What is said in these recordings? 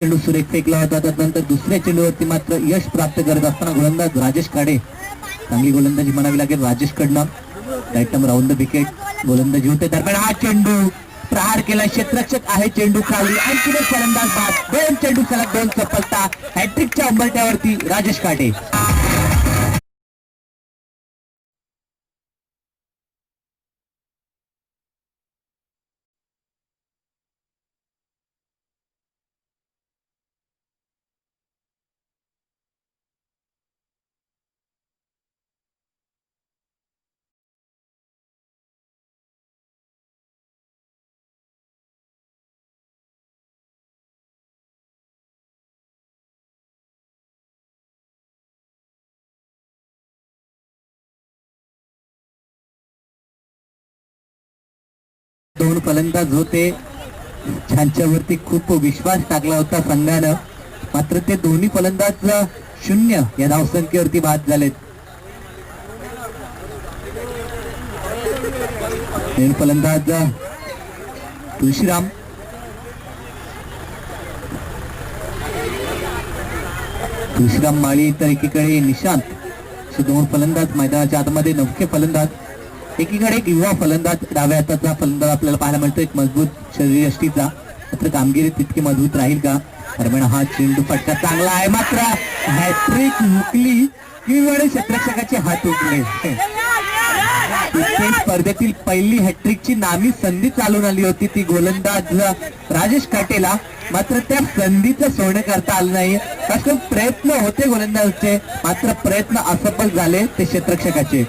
चेंडू सुरेख फेकला होता. त्यानंतर दुसऱ्या चेंडूवरती मात्र यश प्राप्त करत असताना गोलंदाज राजेश काडे, चांगली गोलंदाजी म्हणावी लागेल राजेश कडनं. Right number round the wicket, गोलंदाजी होते. दरम्यान हा चेंडू प्रहार केला, क्षेत्ररक्षक आहे चेंडू खाली, आणखी एक फलंदाज बाद. 2 चेंडू सलग 2 सफलता, हॅट्रिकच्या उंबरठ्यावरती राजेश काटे. दोन फलंदाज होते, ज्यांच्यावरती खूप विश्वास टाकला होता संघानं, मात्र ते दोन्ही फलंदाज 0 या धावसंख्येवरती बाद झालेत. फलंदाज तुळशीराम माळी, तर एकीकडे निशांत, असे 2 फलंदाज मैदानाच्या आतमध्ये. नवखे फलंदाज, एकीकडे एक युवा फलंदाज, डाव्या हाताचा फलंदाज आपल्याला पाहायला मिळतो, एक मजबूत शरीर यष्टीचा. मात्र कामगिरी तितकी मजबूत राहील का? दरम्यान हा चेंडू फटका चांगला आहे, मात्र हॅट्रिक हुकली किंवा क्षेत्ररक्षकाचे हात हुकले. स्पर्धेतील पहिली हॅट्रिकची नामी संधी चालून आली होती, ती गोलंदाज राजेश काटेला, मात्र त्या संधीचं सोनं करता आलं नाही. प्रयत्न होते गोलंदाजचे, मात्र प्रयत्न असफल झाले ते क्षेत्ररक्षकाचे.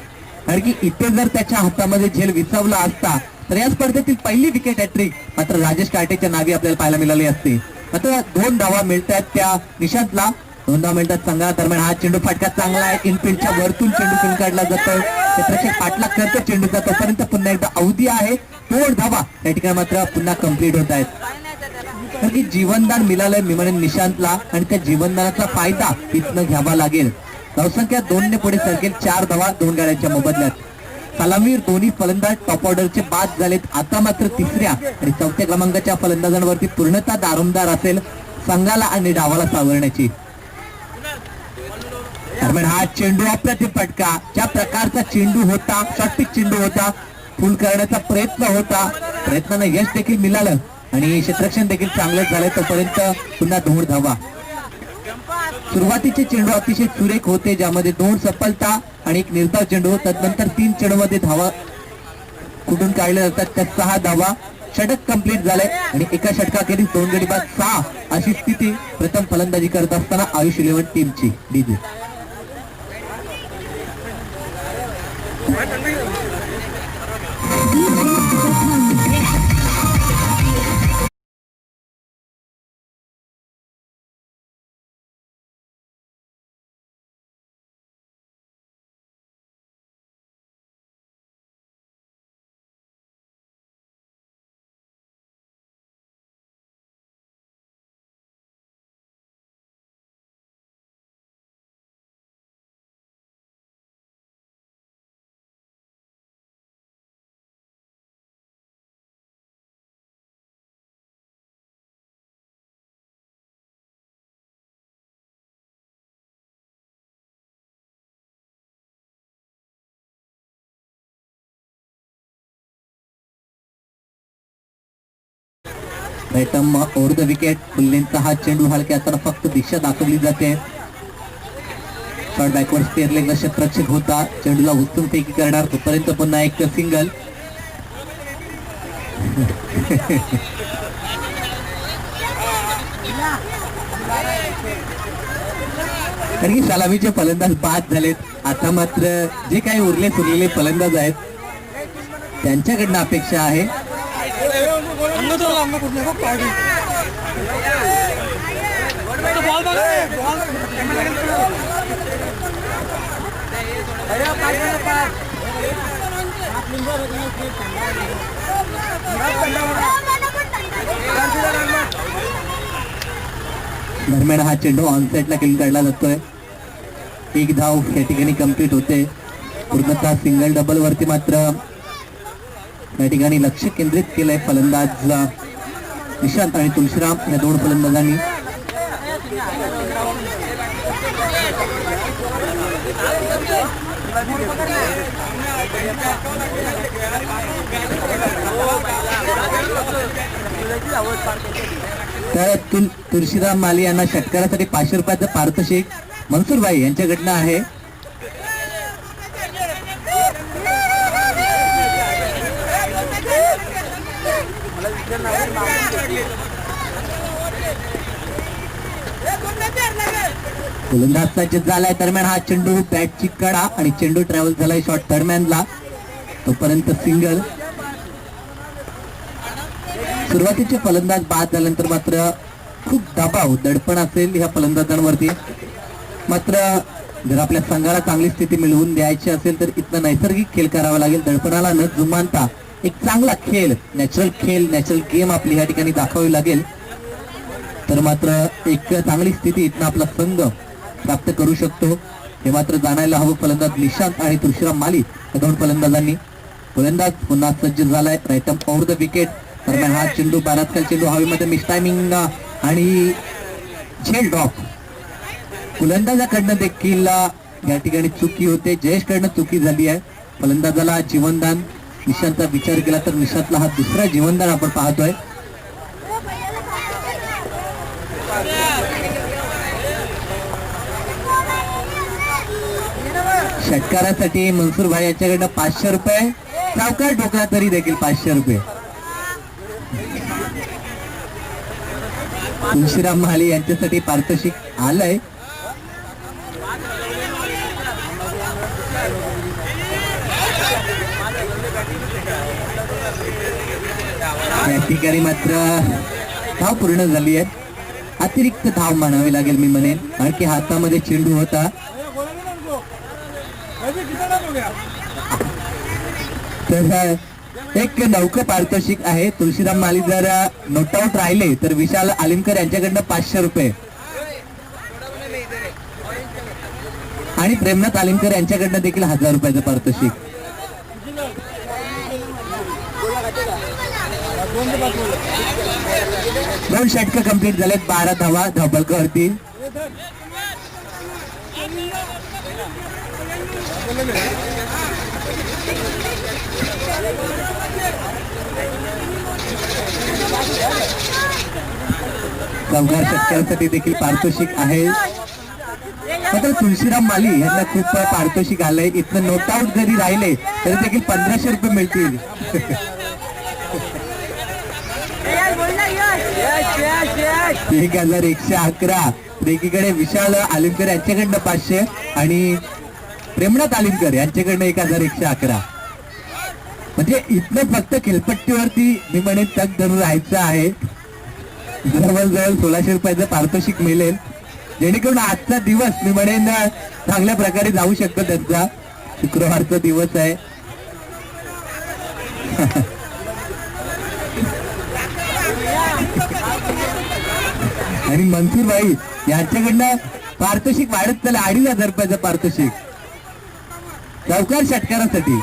कारण की इथे जर त्याच्या हातामध्ये झेल विसावला असता तर या स्पर्धेतील पहिली विकेट हॅट्रिक मात्र राजेश काटेच्या नावी आपल्याला पाहायला मिळाली असते. मात्र 2 धावा मिळतात त्या निशांतला, 2 धावा मिळतात संघाला. दरम्यान हा चेंडू फटका चांगला आहे, इनफिल्डच्या वरतून चेंडू फिल्ड काढला जातो, क्षेत्ररक्षक पाठलाग करतो चेंडूचा, तोपर्यंत पुन्हा एकदा अवधी आहे. 2 धावा या ठिकाणी मात्र पुन्हा कंप्लीट होत आहेत. कारण की जीवनदान मिळालंय मी म्हणेन निशांतला, आणि त्या जीवनदानाचा फायदा इथनं घ्यावा लागेल. धावसंख्या 2 ने पुढे सरकेल, 4 धावा 2 गाड्यांच्या मोबदल्यात. सलामीर दोन्ही फलंदाज टॉप ऑर्डरचे बाद झालेत. आता मात्र 3ऱ्या आणि 4थ्या क्रमांकाच्या फलंदाजांवरती पूर्णतः दारोमदार असेल संघाला आणि डावाला सावरण्याची. दरम्यान हा चेंडू अप्रतिम फटका, ज्या प्रकारचा चेंडू होता, शॉर्टपिच चेंडू होता, फुल करण्याचा प्रयत्न होता, प्रयत्नानं यश देखील मिळालं आणि क्षेत्ररक्षण देखील चांगलं झालं. तोपर्यंत पुन्हा 2 धावा. सुरुवातीचे चेंडू अतिशय सुरेख होते, ज्यामध्ये 2 सफलता आणि 1 निर्धाव चेंडू. त्यानंतर 3 चेंडूमध्ये धावा कुठून काढल्या जातात, त्या 6 धावा. षटक कंप्लीट झाले आणि एका षटकाखेरीज 2 गडी बाद 6 अशी स्थिती प्रथम फलंदाजी करत असताना आयुष 11 टीमची. डीजे प्रथम ओव्हर द विकेट. फुल्लेंचा हा चेंडू हलक्या असताना फक्त दिशा दाखवली जाते. शॉर्ट बॅकवर्ड स्पेअर लेगला क्षेत्ररक्षक होता, चेंडूला उचलून फेकी करणार, तोपर्यंत पुन्हा एक सिंगल. कारण सलामीचे फलंदाज बाद झालेत. आता मात्र जे काही उरलेले फलंदाज आहेत त्यांच्याकडनं अपेक्षा आहे दरम्यान हा चेंडू ऑनसेटला खेळून काढला जातोय. 1 धाव या ठिकाणी कंप्लीट होते. पूर्णतः सिंगल डबल वरती मात्र या ठिकाणी लक्ष केंद्रित केलंय फलंदाज निशांत आणि तुळशीराम या 2 फलंदाजांनी. तर तुळशीराम माली यांना षटकारासाठी 500 रुपयाचं पारितोषिक मनसूरभाई यांच्याकडनं आहे. गोलंदाज सज्ज झालाय. दरम्यान हा चेंडू बॅटची कडा आणि चेंडू ट्रॅव्हल झालाय शॉट दरम्यानला, तोपर्यंत सिंगल. सुरुवातीचे फलंदाज बाद झाल्यानंतर मात्र खूप दबाव दडपण असेल ह्या फलंदाजांवरती. मात्र जर आपल्या संघाला चांगली स्थिती मिळवून द्यायची असेल तर इथं नैसर्गिक खेळ करावा लागेल. दडपणाला न जुमानता एक चांगला खेळ, नॅचरल गेम आपली ह्या ठिकाणी दाखवावी लागेल. तर मात्र एक चांगली स्थिती इथनं आपला संघ प्राप्त करू शकतो हे मात्र जाणायला हवं. फलंदाज निशांत आणि तुळशीराम माली या दोन फलंदाजांनी. गोलंदाज पुन्हा सज्ज झालाय. Right up over the wicket. दरम्यान हा चेंडू बारातकाल चेंडू हवेमध्ये मिस टायमिंग आणि झेल ड्रॉप. फलंदाजाकडनं देखील या ठिकाणी चुकी होते. जयेशकडनं चुकी झाली आहे. फलंदाजाला जीवनदान. निशांतचा विचार केला तर निशांतला हा दुसरा जीवनदान आपण पाहतोय. षटकारासाठी मनसूरभाई यांच्याकडनं 500 रुपये. सावकार ठोकला तरी देखील 500 रुपये. तुळशीराम माली यांच्यासाठी पारितोषिक आलंय. या ठिकाणी मात्र धाव पूर्ण झाली आहे. अतिरिक्त धाव म्हणावी लागेल मी म्हणेन, कारण की हातामध्ये चेंडू होता. तर एक नौकं पारितोषिक आहे. तुळशीराम माली जर नोट आउट राहिले तर विशाल आलिमकर यांच्याकडनं 500 रुपये आणि प्रेमनाथ आलिमकर यांच्याकडनं देखील 1000 रुपयाचं पारितोषिक. दोन षटकं कंप्लीट झालेत. 12 धावा धावपलकावरती. चौकार षटकारासाठी देखील पारितोषिक आहे. मात्र तुळशीराम माली यांना खूप पारितोषिक आलंय. इथनं नोट आउट जरी राहिले तरी देखील 1500 रुपये मिळतील. 1111. एकीकडे विशाल आलिमकर यांच्याकडनं 500 आणि प्रेमनाथ आलिमकर यांच्याकडनं 1111. म्हणजे इथनं फक्त खेळपट्टीवरती मी म्हणेन तग धरून राहायचं आहे. जवळजवळ 1600 रुपयाचं पारितोषिक मिळेल, जेणेकरून आजचा दिवस मी म्हणेन चांगल्या प्रकारे जाऊ शकतो त्यांचा. शुक्रवारचा दिवस आहे. आणि मनसूरभाई यांच्याकडनं पारितोषिक वाढत चाललं. 2500 रुपयाचं पारितोषिक चौकार षटकारासाठी.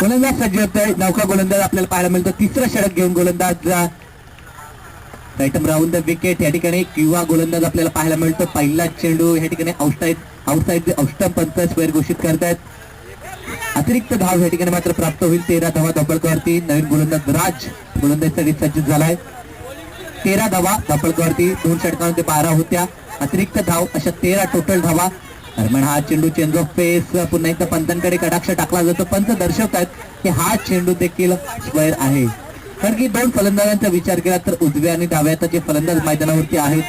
गोलंदाज सज्ज होतोय. नौका गोलंदाज आपल्याला पाहायला मिळतो. तिसरं षटक घेऊन गोलंदाज राईटम राऊंड द विकेट. या ठिकाणी किंवा गोलंदाज आपल्याला पाहायला मिळतो. पहिला चेंडू या ठिकाणी आउटसाइड औष्टम पंच स्क्वेअर घोषित करतायत. अतिरिक्त धाव या ठिकाणी मात्र प्राप्त होईल. 13 धावा धावपळकावरती. नवीन गोलंदाज राज गोलंदाजीसाठी सज्ज झालाय. 13 धावा धावपळकावरती. 2 षटकांमध्ये 12 होत्या. अतिरिक्त धाव अशा 13 टोटल धावा. दरम्यान हा चेंडू चेंज ऑफ पेस. पुन्हा एकदा पंतांकडे कटाक्ष टाकला जातो. पंच दर्शवतात की हा चेंडू देखील स्क्वेअर आहे. कारण की 2 फलंदाजांचा विचार केला तर उजव्या आणि डाव्या हाताचे फलंदाज मैदानावरती आहेत.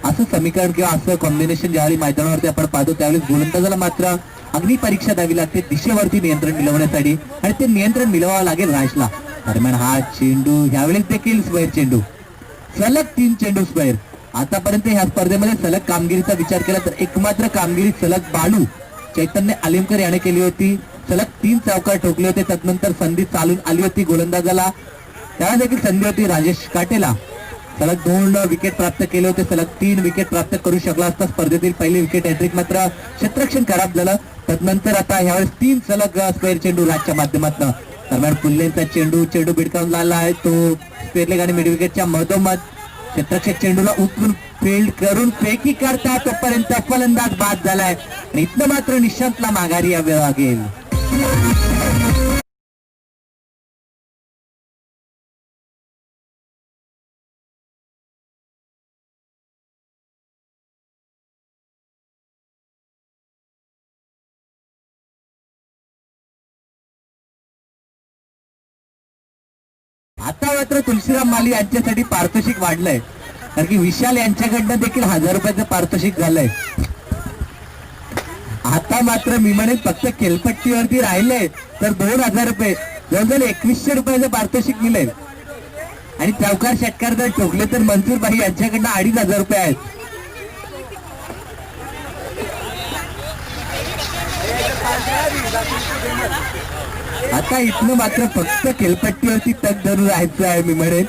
असं समीकरण किंवा असं कॉम्बिनेशन ज्यावेळी मैदानावरती आपण पाहतो त्यावेळी गोलंदाजाला मात्र अग्नी परीक्षा द्यावी लागते दिशेवरती नियंत्रण मिळवण्यासाठी, आणि ते नियंत्रण मिळवावं लागेल राजला. दरम्यान हा चेंडू यावेळेस देखील स्क्वेअर चेंडू. सलग 3 चेंडू स्क्वेअर. आतापर्यंत ह्या स्पर्धेमध्ये सलग कामगिरीचा विचार केला तर एकमात्र कामगिरी सलग बालू चैतन्य आलिमकर याने केली होती. सलग 3 चौकार ठोकले होते. त्यानंतर संधी चालून आली होती गोलंदाजाला. त्याला देखील संधी होती राजेश काटेला. सलग 2 विकेट प्राप्त केले होते, सलग 3 विकेट प्राप्त करू शकला असता. स्पर्धेतील पहिली विकेट हॅट्रिक, मात्र क्षेत्ररक्षण खराब झालं. तदनंतर आता ह्यावेळेस 3 सलग स्क्वेअर चेंडू राजच्या माध्यमातून. दरम्यान पुल्लेंचा चेंडू भिडकावून लागला आहे, तो स्क्वेअर लेग आणि मिड विकेटच्या मधोमध. क्षेत्ररक्षक चेंडूला उचलून फील्ड करून फेकी करता, तोपर्यंत फलंदाज बाद झालाय आणि इथनं मात्र निशांतला माघारी यावी लागेल. आता मात्र तुलसीराम माली यांच्यासाठी पारितोषिक वाढलंय, कारण की विशाल यांच्याकडनं देखील 1000 रुपयाचं पारितोषिक झालंय. आता मात्र मी म्हणेन फक्त खेळपट्टीवरती राहिले तर 2000 रुपये, जवळजवळ 2100 रुपयाचं पारितोषिक मिळेल. आणि चौकार षटकार जर ठोकले तर मनसूर भाई यांच्याकडनं 2500 रुपये आहेत. आता इथनं मात्र फक्त खेळपट्टीवरती तग धरून राहायचं आहे मी म्हणेन.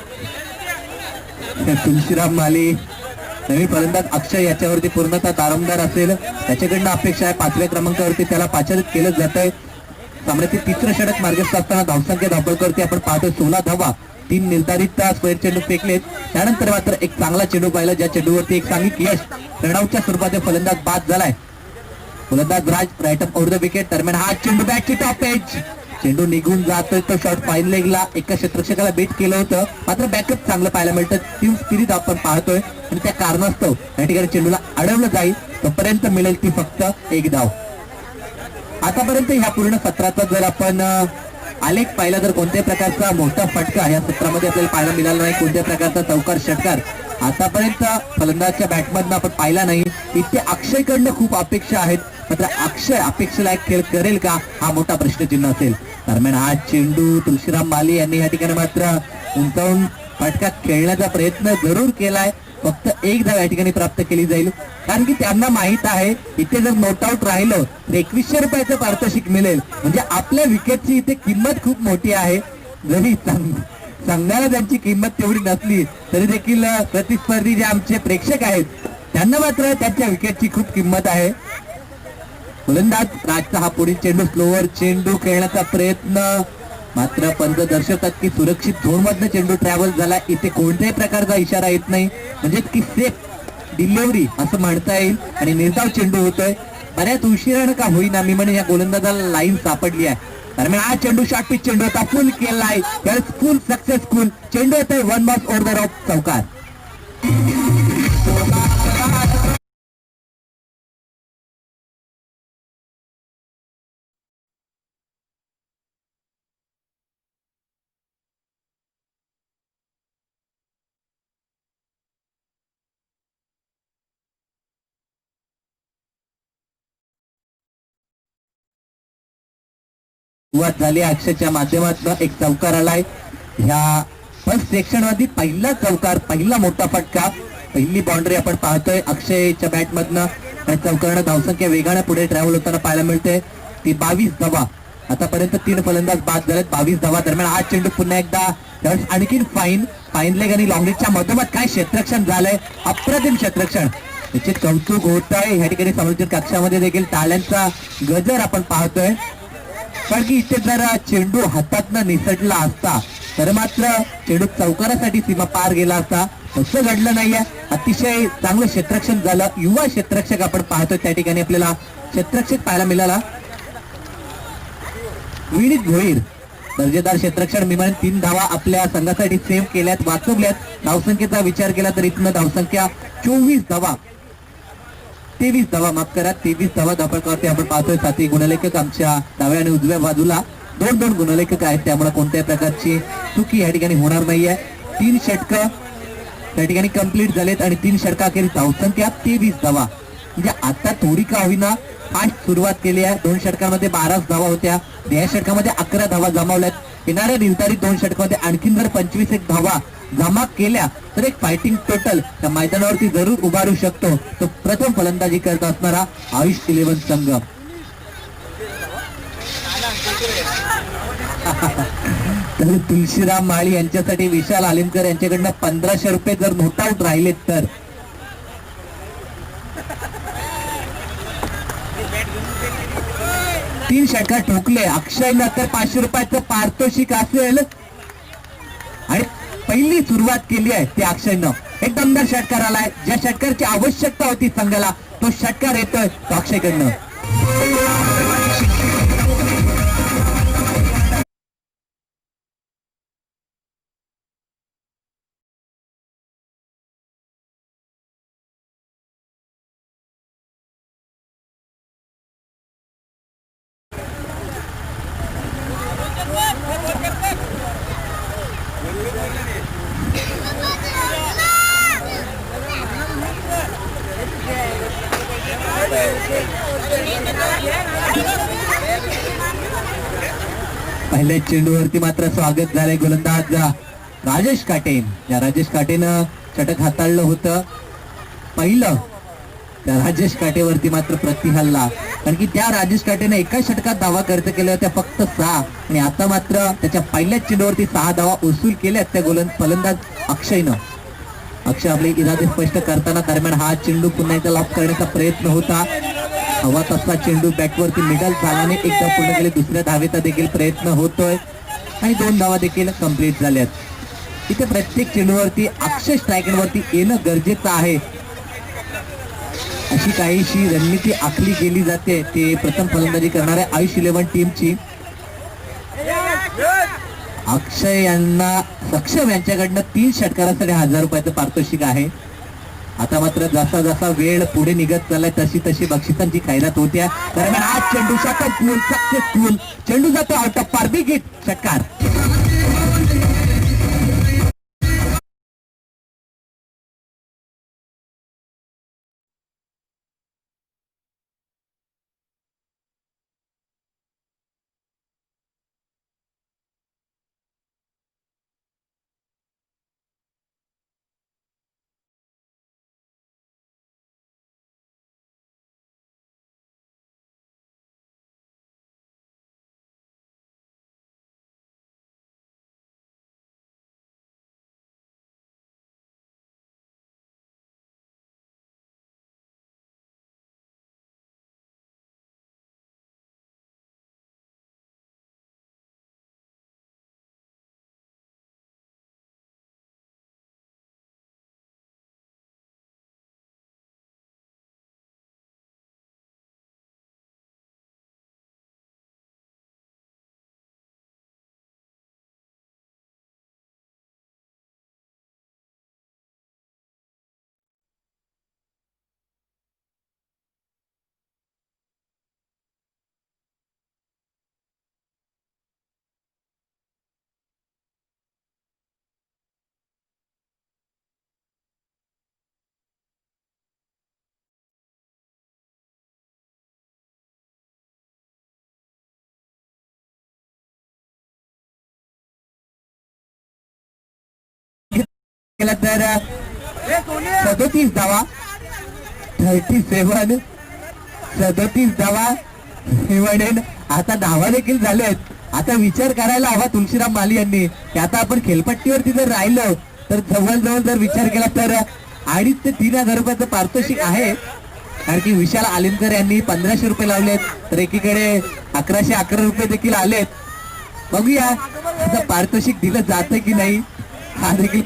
तुलसीराम माली, नवीन फलंदाज अक्षय याच्यावरती पूर्णतः तारमदार असेल, त्याच्याकडनं अपेक्षा आहे 5व्या क्रमांकावरती त्याला पाचारित केलं जात आहे. सामन्याचे 3रं षटक मार्गस्थ असताना धावसंख्या धावपळकरती आपण पाहतोय 16 धावा. 3 निर्धारित स्क्वेअर चेंडू फेकलेत. त्यानंतर मात्र एक चांगला चेंडू पाहिला, ज्या चेंडूवरती एक चांगली यश रनआउटच्या स्वरूपात फलंदाज बाद झालाय. फलंदाज Raj right up over the wicket. दरम्यान हा चेंडू बॅट टू टॉप एज, चेंडू निघून जातोय. तो शॉट फाईन लेगला एका क्षेत्ररक्षकाला बेट केलं होतं, मात्र बॅकअप चांगलं पाहायला मिळतं. टीम स्पिरिट आपण पाहतोय आणि त्या कारणास्तव या ठिकाणी चेंडूला अडवलं जाईल, तोपर्यंत मिळेल ती फक्त 1 धाव. आतापर्यंत ह्या पूर्ण सत्राचा जर आपण आलेख पाहिला तर कोणत्याही प्रकारचा मोठा फटका या सत्रामध्ये आपल्याला पाहायला मिळाला नाही, कोणत्याही प्रकारचा चौकार षटकार आतापर्यंत फलंदाजच्या बॅटमधनं आपण पाहिला नाही. इथे अक्षयकडनं खूप अपेक्षा आहेत, मात्र अक्षय अपेक्षेलायक खेळ करेल का हा मोठा प्रश्नचिन्ह असेल. दरम्यान हा चेंडू तुलसीराम माली यांनी या ठिकाणी मात्र उंचावून फटका खेळण्याचा प्रयत्न जरूर केलाय. फक्त 1 धाव या ठिकाणी प्राप्त केली जाईल, कारण की त्यांना माहित आहे इथे जर नॉट आउट राहिलं तर 2100 रुपयाचं पारितोषिक मिळेल. म्हणजे आपल्या विकेटची इथे किंमत खूप मोठी आहे. जरी सांगण्याला त्यांची किंमत तेवढी नसली तरी देखील प्रतिस्पर्धी जे आमचे प्रेक्षक आहेत त्यांना मात्र त्यांच्या विकेटची खूप किंमत आहे. फलंदाज राजचा हा पुढील चेंडू स्लोवर चेंडू खेळण्याचा प्रयत्न, मात्र पंच दर्शवतात की सुरक्षित झोन मधनं चेंडू ट्रॅव्हल झाला. इथे कोणत्याही प्रकारचा इशारा येत नाही, म्हणजे की सेफ डिलिव्हरी असं म्हणता येईल आणि निर्धाव चेंडू होतोय. बऱ्याच उशिरानं का होईना मी म्हणे या गोलंदाजाला लाईन सापडली आहे. दरम्यान हा चेंडू शॉर्ट पिच चेंडू होता, फुल केलाय, फुल सक्सेसफुल चेंडू होतोय 1 बॉल ओव्हर द रॉक चौकार. सुरुवात झाली अक्षयच्या माध्यमातून, एक चौकार आलाय. ह्या फर्स्ट सेक्शन मध्ये पहिला चौकार, पहिला मोठा फटका, पहिली बाउंड्री आपण पाहतोय अक्षयच्या बॅट मधनं. आणि चौकारानं धावसंख्या वेगाने पुढे ट्रॅव्हल होताना पाहायला मिळते. ती 22 धावा. आतापर्यंत 3 फलंदाज बाद झालेत, 22 धावा. दरम्यान हा चेंडू पुन्हा एकदा आणखीन फाईन लेग आणि लॉंग लेगच्या मधोमध काय क्षेत्ररक्षण झालंय, अप्रतिम क्षेत्ररक्षण. त्याचे कौतुक होत आहे. ह्या ठिकाणी समालोचक कक्षामध्ये देखील टाळ्यांचा गजर आपण पाहतोय, कारण की इथे जर चेंडू हातातनं निसटला असता तर मात्र चेंडू चौकारासाठी सीमा पार गेला असता. तसं घडलं नाहीये. अतिशय चांगलं क्षेत्ररक्षण झालं. युवा क्षेत्ररक्षक आपण पाहतोय त्या ठिकाणी आपल्याला क्षेत्ररक्षक पाहायला मिळाला. विनीत भोईर दर्जेदार क्षेत्ररक्षण. मी म्हणेन 3 धावा आपल्या संघासाठी सेव्ह केल्यात, वाचवल्यात. धावसंख्येचा विचार केला तर इथनं धावसंख्या 24 धावा, 23 धावा माफ करा, 23 धावा धावपळकावरती आपण पाहतोय. 7 गुणलेखक आमच्या डाव्या आणि उजव्या बाजूला 2 गुणलेखक आहेत, त्यामुळे कोणत्याही प्रकारची चुकी या ठिकाणी होणार नाहीये. 3 षटकं त्या ठिकाणी कंप्लीट झालेत आणि 3 षटकाखेरीज धावसंख्या 23 धावा. म्हणजे आता थोडी का होईना फास्ट सुरुवात केली आहे. 2 षटकांमध्ये 12 धावा होत्या, या षटकामध्ये 11 धावा जमावल्यात. येणाऱ्या निर्धारित 2 षटकामध्ये आणखीन जर 25 धावा जमा केल्या तर एक फायटिंग टोटल त्या मैदानावरती जरूर उभारू शकतो तो प्रथम फलंदाजी करत असणारा आयुष 11 संघ. तर तुळशीराम माळी यांच्यासाठी विशाल आलिमकर यांच्याकडनं 1500 जर नोट आउट राहिलेत तर तीन षटकार ठोकले. अक्षयनं तर 500 पारितोषिक असेल आणि पहिली सुरुवात केली आहे ते अक्षयनं. एक दमदार षटकार आलाय. ज्या षटकारची आवश्यकता होती संघाला तो षटकार येतोय तो अक्षयकडनं. पहिल्या चेंडूवरती मात्र स्वागत झालंय गोलंदाज राजेश काटे. या राजेश काटेनं षटक हाताळलं होतं पहिलं. त्या राजेश काटेवरती मात्र प्रतिहल्ला, कारण की त्या राजेश काटेनं एका षटकात धावा खर्च केल्या होत्या फक्त 6 आणि आता मात्र त्याच्या पहिल्याच चेंडूवरती 6 धावा उसूल केल्यात त्या फलंदाज अक्षयनं. अक्षय आपले इरादे स्पष्ट करताना दरम्यान हा चेंडू पुन्हा एकदा लॉक करण्याचा प्रयत्न होता. हवा तसा चेंडू बॅटवरती मिडल झाल्याने एकदा पूर्ण केले. दुसऱ्या धावेचा देखील प्रयत्न होतोय आणि 2 धावा देखील कंप्लीट झाल्यात. इथे प्रत्येक चेंडूवरती अक्षय स्ट्रायकरवरती येणं गरजेचं आहे अशी काहीशी रणनीती आखली गेली जाते. ते प्रथम फलंदाजी करणाऱ्या आयुष 11 टीमची. अक्षय यांना सक्षम यांच्याकडनं 3 षटकारासाठी 1000 रुपयाचं पारितोषिक आहे. आता मात्र जसा जसा वेळ पुढे निघत चाललाय तशी तशी बक्षिसांची खैरात होत्या. दरम्यान आज चेंडू सक्सेसफुल सक्सेसफुल चेंडू जातो आउट ऑफ पार. बिग हिट षटकार. केला तर 37 धावा 37 धावा निवडेन. आता धावा देखील झाल्या आहेत. आता विचार करायला हवा तुळशीराम माली यांनी की आता आपण खेळपट्टीवरती जर राहिलो तर जवळजवळ जर विचार केला तर 2,500 ते 3,000 रुपयाचं पारितोषिक आहे. कारण की विशाल आलिमकर यांनी 1500 रुपये लावलेत तर एकीकडे 1111 रुपये देखील आलेत. बघूया आता पारितोषिक दिलं जातं की नाही हा देखील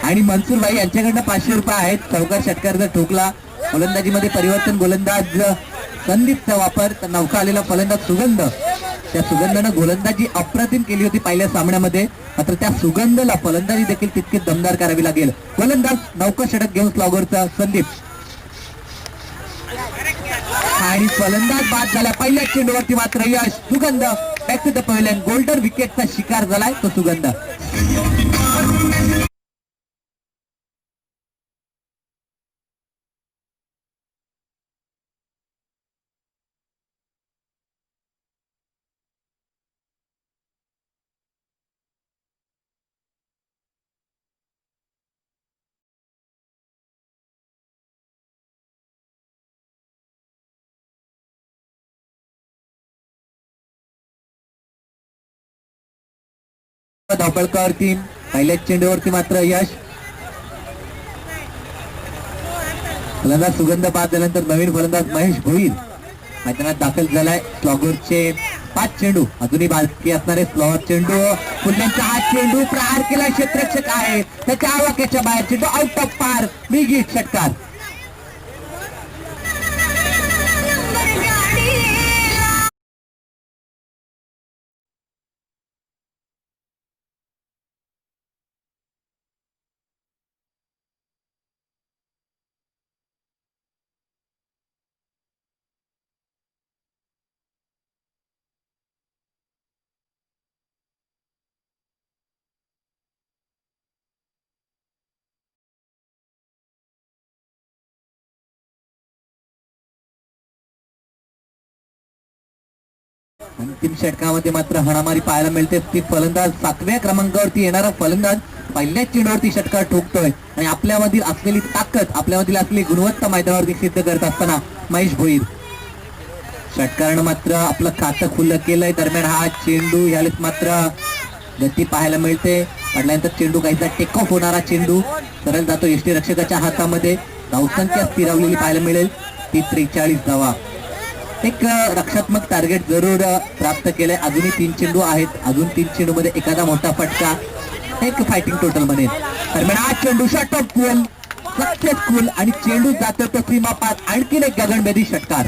आणि मनसूर भाई यांच्याकडनं 500 रुपये आहेत. चौकार षटकार जर ठोकला. गोलंदाजीमध्ये परिवर्तन. गोलंदाज संदीपचा वापर. तर नौका आलेला फलंदाज सुगंध. त्या सुगंधानं गोलंदाजी अप्रतिम केली होती पहिल्या सामन्यामध्ये. मात्र त्या सुगंधला फलंदाजी देखील तितकीच दमदार करावी लागेल. गोलंदाज नौका षटक घेऊन स्लॉगरचा संदीप आणि फलंदाज बाद झाला. पहिल्या चेंडूवरती मात्र यश. Sugandh back to the pavilion. Golden विकेटचा शिकार झालाय तो सुगंध. धावपळकावरती पहिल्याच चेंडूवरती मात्र यश. फलंदाज सुगंध बाद झाल्यानंतर नवीन फलंदाज महेश भोईर मैदानात दाखल झालाय. स्लॉगरचे 5 चेंडू अजूनही बाकी असणारे स्लॉवर चेंडू. फुल्यांचा हा चेंडू प्रहार केला, क्षेत्ररक्षक आहे त्याच्या आवाक्याच्या बाहेर, चेंडू आउट ऑफ पार, बिग षटकार. अंतिम षटकामध्ये मात्र हाणामारी पाहायला मिळते. ती फलंदाज 7व्या क्रमांकावरती येणारा फलंदाज पहिल्याच चेंडूवरती षटकार ठोकतोय आणि आपल्यामधील असलेली ताकद, आपल्यामधील असलेली गुणवत्ता मैदानावरती सिद्ध करत असताना महेश भोईर षटकारानं मात्र आपलं खातं खुलं केलंय. दरम्यान हा चेंडू यावेळेस मात्र गती पाहायला मिळते. पडल्यानंतर चेंडू काहीसा टेक ऑफ होणारा चेंडू सरळ जातो यष्टी रक्षकाच्या हातामध्ये. धावसंख्या स्थिरावलेली पाहायला मिळेल ती 43 धावा. एक रक्षात्मक टार्गेट जरूर प्राप्त केलंय. अजूनही 3 चेंडू आहेत. अजून 3 चेंडू मध्ये एखादा मोठा फटका, एक फायटिंग टोटल बनेल. दरम्यान हा चेंडू शॉट ऑफ गोल, सक्सेसफुल आणि चेंडू जातो तो सीमापार. आणखीन एक गगनभेदी षटकार.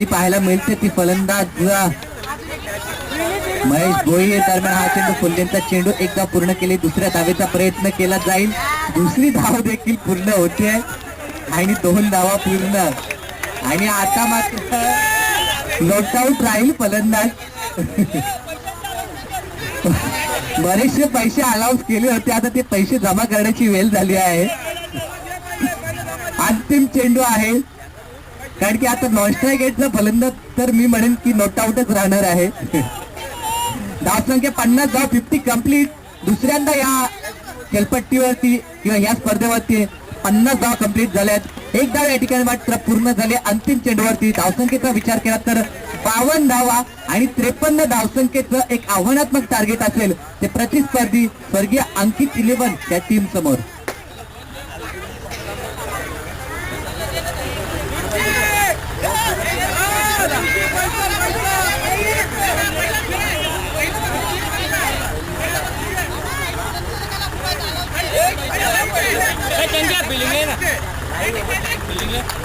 पाहायला मिळते ती फलंदाज महेश भोईर. दरम्यान हा चेंडू फुल्लेंचा चेंडू एकदा पूर्ण केली, दुसऱ्या धावेचा प्रयत्न केला जाईल. दुसरी धाव देखील पूर्ण होते आणि 2 धावा पूर्ण. आणि आता मात्र नॉट आउट राहील फलंदाज. बरेचसे पैसे अलाउन्स केले होते, आता ते पैसे जमा करण्याची वेळ झाली आहे. अंतिम चेंडू आहे कारण की आता नॉन स्ट्राईक गेटचा फलंदाज तर मी म्हणेन की नॉट आउटच राहणार आहे. धावसंख्या 50 धाव, 50 कंप्लीट. दुसऱ्यांदा या खेळपट्टीवरती किंवा या स्पर्धेवरती 50 धाव कंप्लीट झाल्यात. एक धाव या ठिकाणी मात्र पूर्ण झाले. अंतिम चेंडूवरती धावसंख्येचा विचार केला तर 52 धावा आणि 53 धावसंख्येचं एक आव्हानात्मक टार्गेट असेल ते प्रतिस्पर्धी स्वर्गीय अंकित 11 त्या टीम समोर.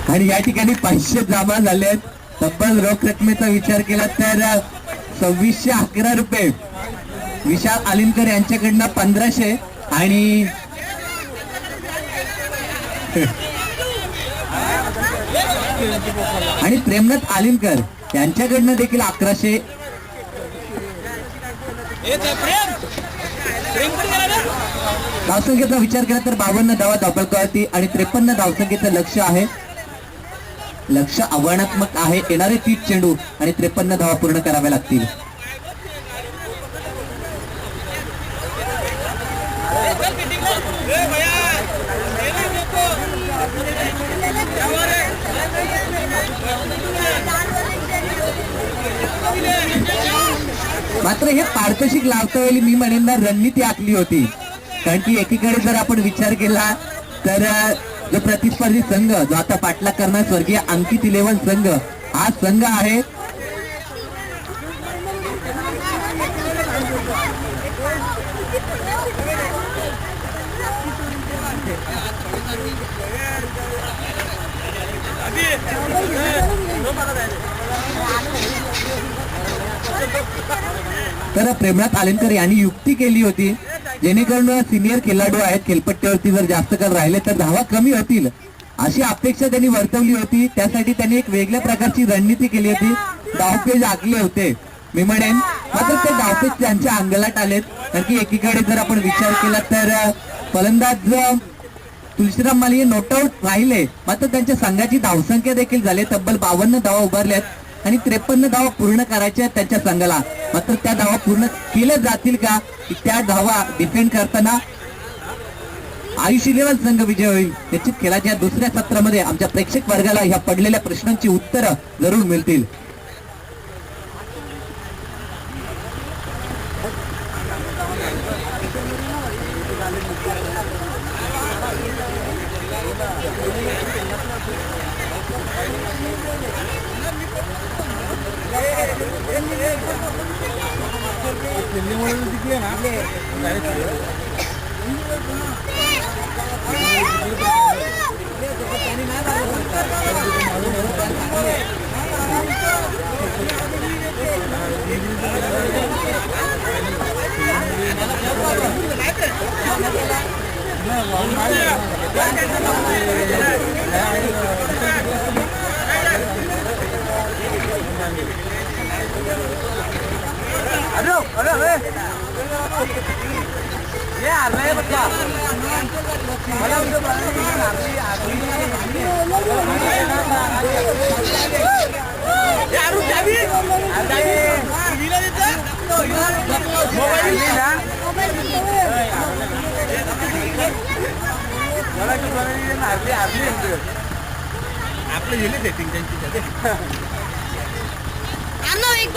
आणि या ठिकाणी 500 जमा झाले आहेत. तब्बल रोख रकमेचा विचार केला तर 2611 रुपये. विशाल आलिमकर यांच्याकडनं 1500 आणि प्रेमनाथ आलिमकर यांच्याकडनं देखील 1100. धावसंख्येचा विचार केला तर 52 धावा धावपळकावरती आणि 53 धावसंख्येचं लक्ष आहे. लक्ष आव्हानात्मक आहे. येणारे 30 चेंडू आणि 53 धावा पूर्ण कराव्या लागतील. मात्र हे पारदर्शक लावता वेळी मी म्हणेन ना रणनीती आखली होती. कारण की एकीकडे जर आपण विचार केला तर जो प्रतिस्पर्धी संघ जो आता पाठलाग करणार स्वर्गीय अंकित 11 संघ हा संघ आहे. तर प्रेमनाथ आलेनकर यांनी युक्ती केली होती जेणेकरून सिनियर खेळाडू आहेत खेळपट्टीवरती जर जास्त काळ राहिले तर धावा कमी होतील अशी अपेक्षा त्यांनी वर्तवली होती. त्यासाठी त्यांनी एक वेगळ्या प्रकारची रणनीती केली होती. डावपेच आखले होते मी म्हणेन. मात्र ते डावपेच त्यांच्या अंगलात आलेत. कारण की एकीकडे जर आपण विचार केला तर फलंदाज तुलसीराम माली नॉट आउट राहिले. मात्र त्यांच्या संघाची धावसंख्या देखील झाली. तब्बल 52 धावा उभारल्यात आणि 53 धावा पूर्ण करायच्या त्यांच्या संघाला. मात्र त्या धावा पूर्ण केल्या जातील का, की त्या धावा डिफेंड करताना आयुष 11 संघ विजय होईल निश्चित. खेळाच्या दुसऱ्या सत्रामध्ये आमच्या प्रेक्षक वर्गाला ह्या पडलेल्या प्रश्नांची उत्तरं जरूर मिळतील.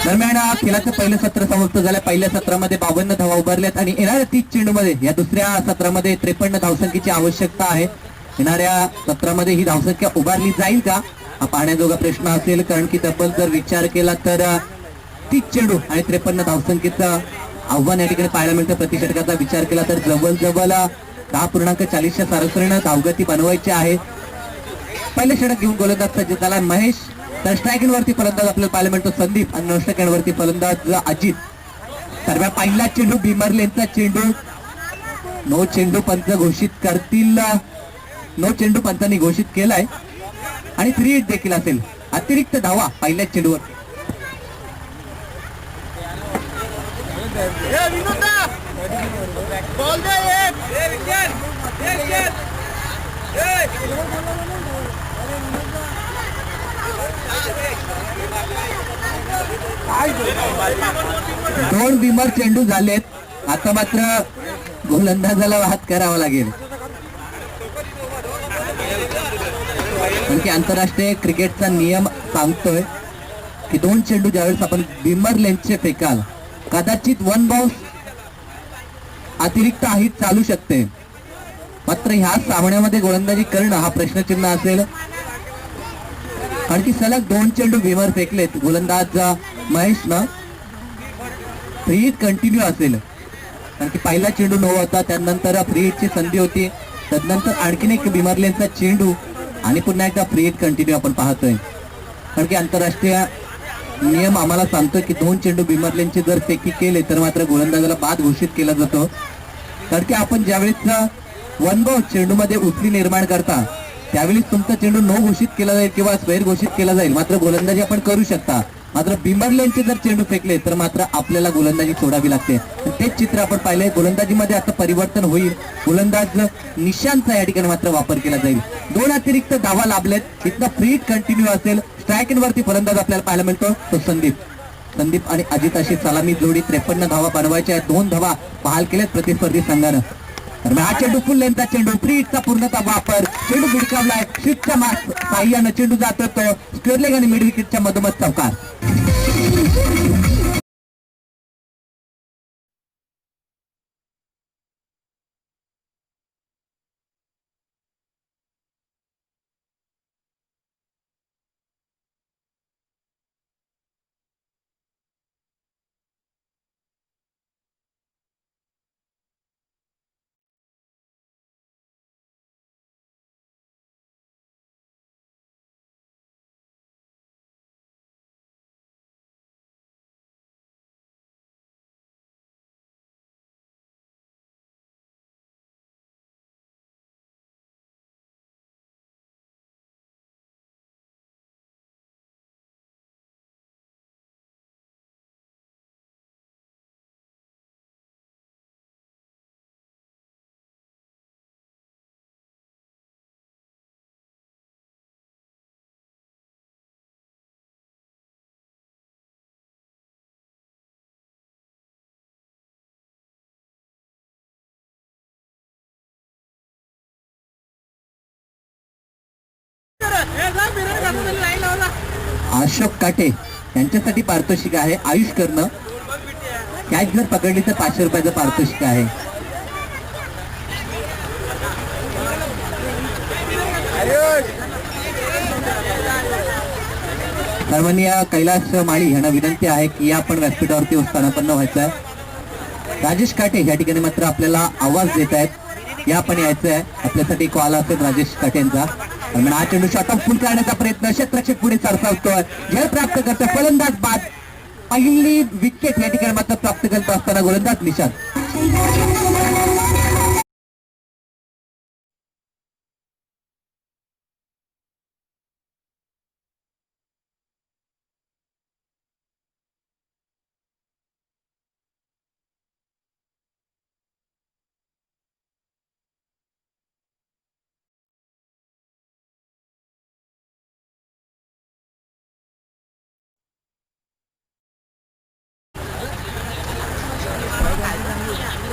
दरम्यान खेळाचं पहिलं सत्र समाप्त झालं. पहिल्या सत्रामध्ये 52 धावा उभारल्यात आणि येणाऱ्या 30 चेंडूमध्ये या दुसऱ्या सत्रामध्ये 53 धावसंख्येची आवश्यकता आहे. येणाऱ्या सत्रामध्ये ही धावसंख्या उभारली जाईल का, हा पाहण्याजोगा प्रश्न असेल. कारण की तब्बल जर विचार केला तर 30 चेंडू आणि 53 धावसंख्येचं आव्हान या ठिकाणी पाहायला मिळतं. प्रतिषटकाचा विचार केला तर जवळ 10.40च्या सरासरीनं धावगती बनवायची आहे. पहिले षटक घेऊन गोलंदाज सज्ज झाला महेश. तर स्ट्रायकिंग वरती फलंदाज आपल्याला पाहायला मिळतो संदीप आणि नॉन वरती फलंदाज अजित. सर्व पहिला चेंडू बिमरलेनचा चेंडू. नो चेंडू पंच घोषित करतील. नो चेंडू पंचांनी घोषित केलाय आणि 3 हिट देखील असेल. अतिरिक्त धावा पहिल्या चेंडूवर. दोन बिमर चेंडू झालेत. आता मात्र गोलंदाजाला हात करावा लागेल. कारण की आंतरराष्ट्रीय क्रिकेटचा नियम सांगतोय की 2 चेंडू ज्यावेळेस आपण बिमर लेन्सचे फेकाल कदाचित 1 बाउन्स अतिरिक्त हिट चालू शकते. मात्र ह्या सामन्यामध्ये गोलंदाजी करणं हा प्रश्नचिन्ह असेल. कारण की सलग 2 चेंडू बिमर फेकलेत गोलंदाज महेशनं. 3 हिट कंटिन्यू असेल. कारण की पहिला चेंडू 9 होता, त्यानंतर फ्री हिटची संधी होती, तदनंतर आणखीन एक बिमर लेनचा चेंडू आणि पुन्हा एकदा फ्री हिट कंटिन्यू आपण पाहतोय. कारण की आंतरराष्ट्रीय नियम आम्हाला सांगतोय की 2 चेंडू बिमर लेनचे जर फेकी केले तर मात्र गोलंदाजाला बाद घोषित केला जातो. कारण की आपण ज्यावेळेस 1 बाउन्स चेंडूमध्ये उचली निर्माण करता त्यावेळी तुमचा चेंडू नो घोषित केला जाईल किंवा स्वैर घोषित केला जाईल. मात्र गोलंदाजी आपण करू शकता. मात्र बिमर लेनचे जर चेंडू फेकले तर मात्र आपल्याला गोलंदाजी सोडावी लागते. तेच चित्र आपण पाहिले. गोलंदाजीमध्ये आता परिवर्तन होईल. गोलंदाज निशांतचा या ठिकाणी मात्र वापर केला जाईल. 2 अतिरिक्त धावा लाभलेत. इथं फ्री हिट कंटिन्यू असेल. स्ट्रायकिंग वरती फलंदाज आपल्याला पाहायला मिळतो तो संदीप आणि अजित अशी सलामी जोडी. 53 धावा बनवायच्या आहेत. 2 धावा बहाल केल्यात प्रतिस्पर्धी संघानं. तर हा चेंडू फुल लेनचा चेंडू. फ्री हिटचा पूर्णतः वापर. चेंडू भिडकावलाय. स्विचच्या साह्यानं चेंडू जातो तो स्क्वेअर लेग आणि मिड विकेटच्या मधोमध चौकार. अशोक काटे यांच्यासाठी पारितोषिक आहे. आयुष करणं कॅच जर पकडली तर 500 रुपयाचं पारितोषिक आहे. सन्माननीय कैलास माळी यांना विनंती आहे की या आपण व्यासपीठावरती स्थानापन्न व्हायचं आहे. राजेश काटे या ठिकाणी मात्र आपल्याला आवाज देत आहेत, या आपण यायचं आहे. आपल्यासाठी कॉल असेल राजेश काटेंचा. हा चेंडू शॉट ऑफ फुल करण्याचा प्रयत्न, क्षेत्ररक्षक पुढे सरसावतोय, झेल प्राप्त करतो, फलंदाज बाद. पहिली विकेट या ठिकाणी मात्र प्राप्त करत असताना गोलंदाज निशांत.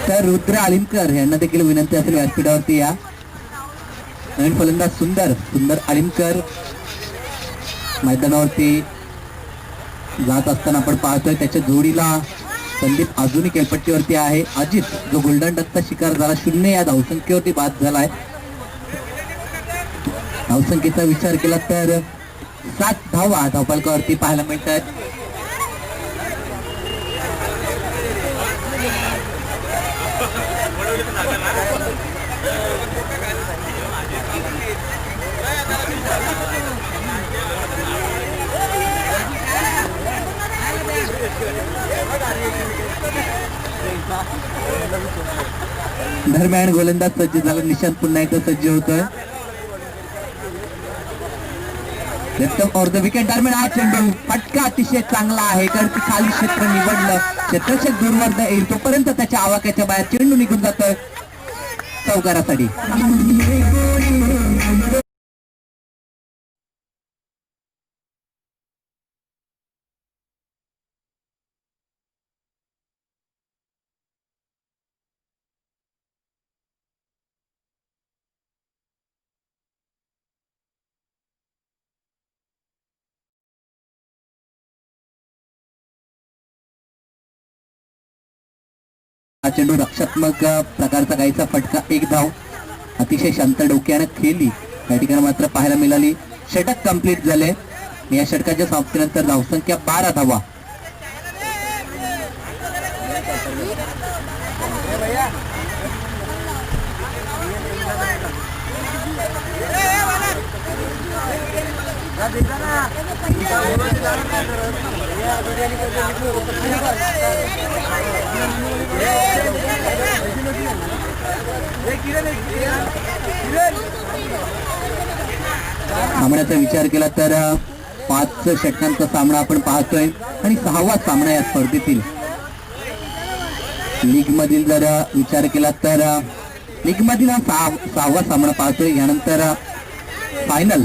तर रुद्र आलिमकर यांना देखील विनंती असेल व्यासपीठावरती या. नवीन फलंदाज सुंदर सुंदर आलिमकर मैदानावरती जात असताना आपण पाहतोय. त्याच्या जोडीला संदीप अजूनही खेळपट्टीवरती आहे. अजित जो गोल्डन डकचा शिकार झाला 0 या धावसंख्येवरती बाद झालाय. धावसंख्येचा विचार केला तर 7 धावा धावफलकावरती पाहायला मिळतात. दरम्यान गोलंदाज सज्ज झाला. निशांत पुन्हा एकदा सज्ज होतोय. Or the wicket. दरम्यान हा चेंडू फटका अतिशय चांगला आहे, कारण की खाली क्षेत्र निवडलं, क्षेत्ररक्षक दूरवर येईल तोपर्यंत त्याच्या आवाक्याच्या बाहेर चेंडू निघून जातोय चौकारासाठी. हा चेंडू रक्षात्मक प्रकारचा गायचा फटका, 1 धाव अतिशय शांत डोक्यानं खेळली. या ठिकाणी मात्र पाहायला मिळाली. षटक कंप्लीट झाले. या षटकाच्या समाप्तीनंतर धावसंख्या 12 धावा. सामन्याचा विचार केला तर 5 षटकांचा सामना आपण पाहतोय आणि 6वा सामना या स्पर्धेतील. लीग मधील जर विचार केला तर लीग मधील हा 6वा सामना पाहतोय. यानंतर फायनल.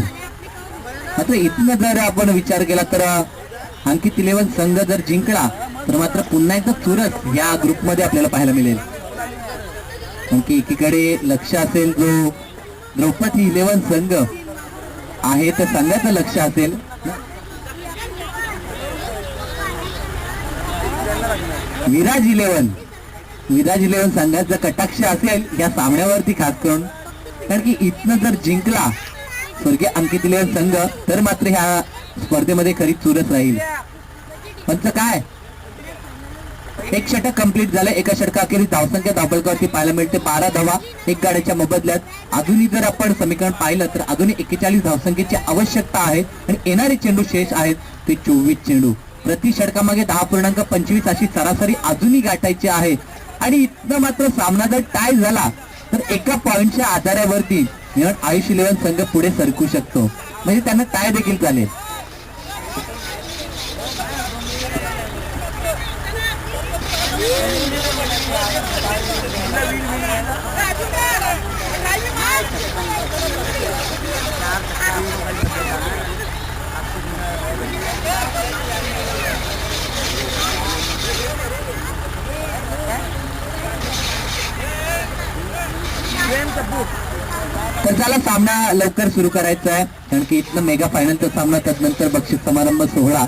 मात्र इथनं जर आपण विचार केला तर अंकित 11 संघ जर जिंकला तर मात्र पुन्हा एकदा चुरस या ग्रुपमध्ये आपल्याला पाहायला मिळेल. आणखी एकीकडे लक्ष असेल जो द्रौपदी 11 संघ आहे तर संघाचं लक्ष असेल. विराज 11 संघाचा कटाक्ष असेल या सामन्यावरती खास करून, कारण की इथनं जर जिंकला स्वर्गीय अंकित 11 संघ तर मात्र ह्या स्पर्धेमध्ये खरी चुरस राहील. पण काय, 1 षटक कंप्लीट झालं. एका षटकाखेरीज धावसंख्या धावफलकावरती पाहायला मिळते 12 धावा 1 गाड्याच्या मोबदल्यात. अजूनही जर आपण समीकरण पाहिलं तर अजूनही 41 धावसंख्येची आवश्यकता आहे आणि येणारे चेंडू शेष आहेत ते 24 चेंडू. प्रति षटकामागे 10.25 अशी सरासरी अजूनही गाठायची आहे. आणि इथनं मात्र सामना जर टाय झाला तर एका पॉईंटच्या आधारावरती आयुष 11 संघ पुढे सरकू शकतो, म्हणजे त्यांना टाय देखील चालेल. तर चला सामना लवकर सुरू करायचा आहे, कारण की इथनं मेगा फायनलचा सामना, त्यानंतर बक्षीस समारंभ सोहळा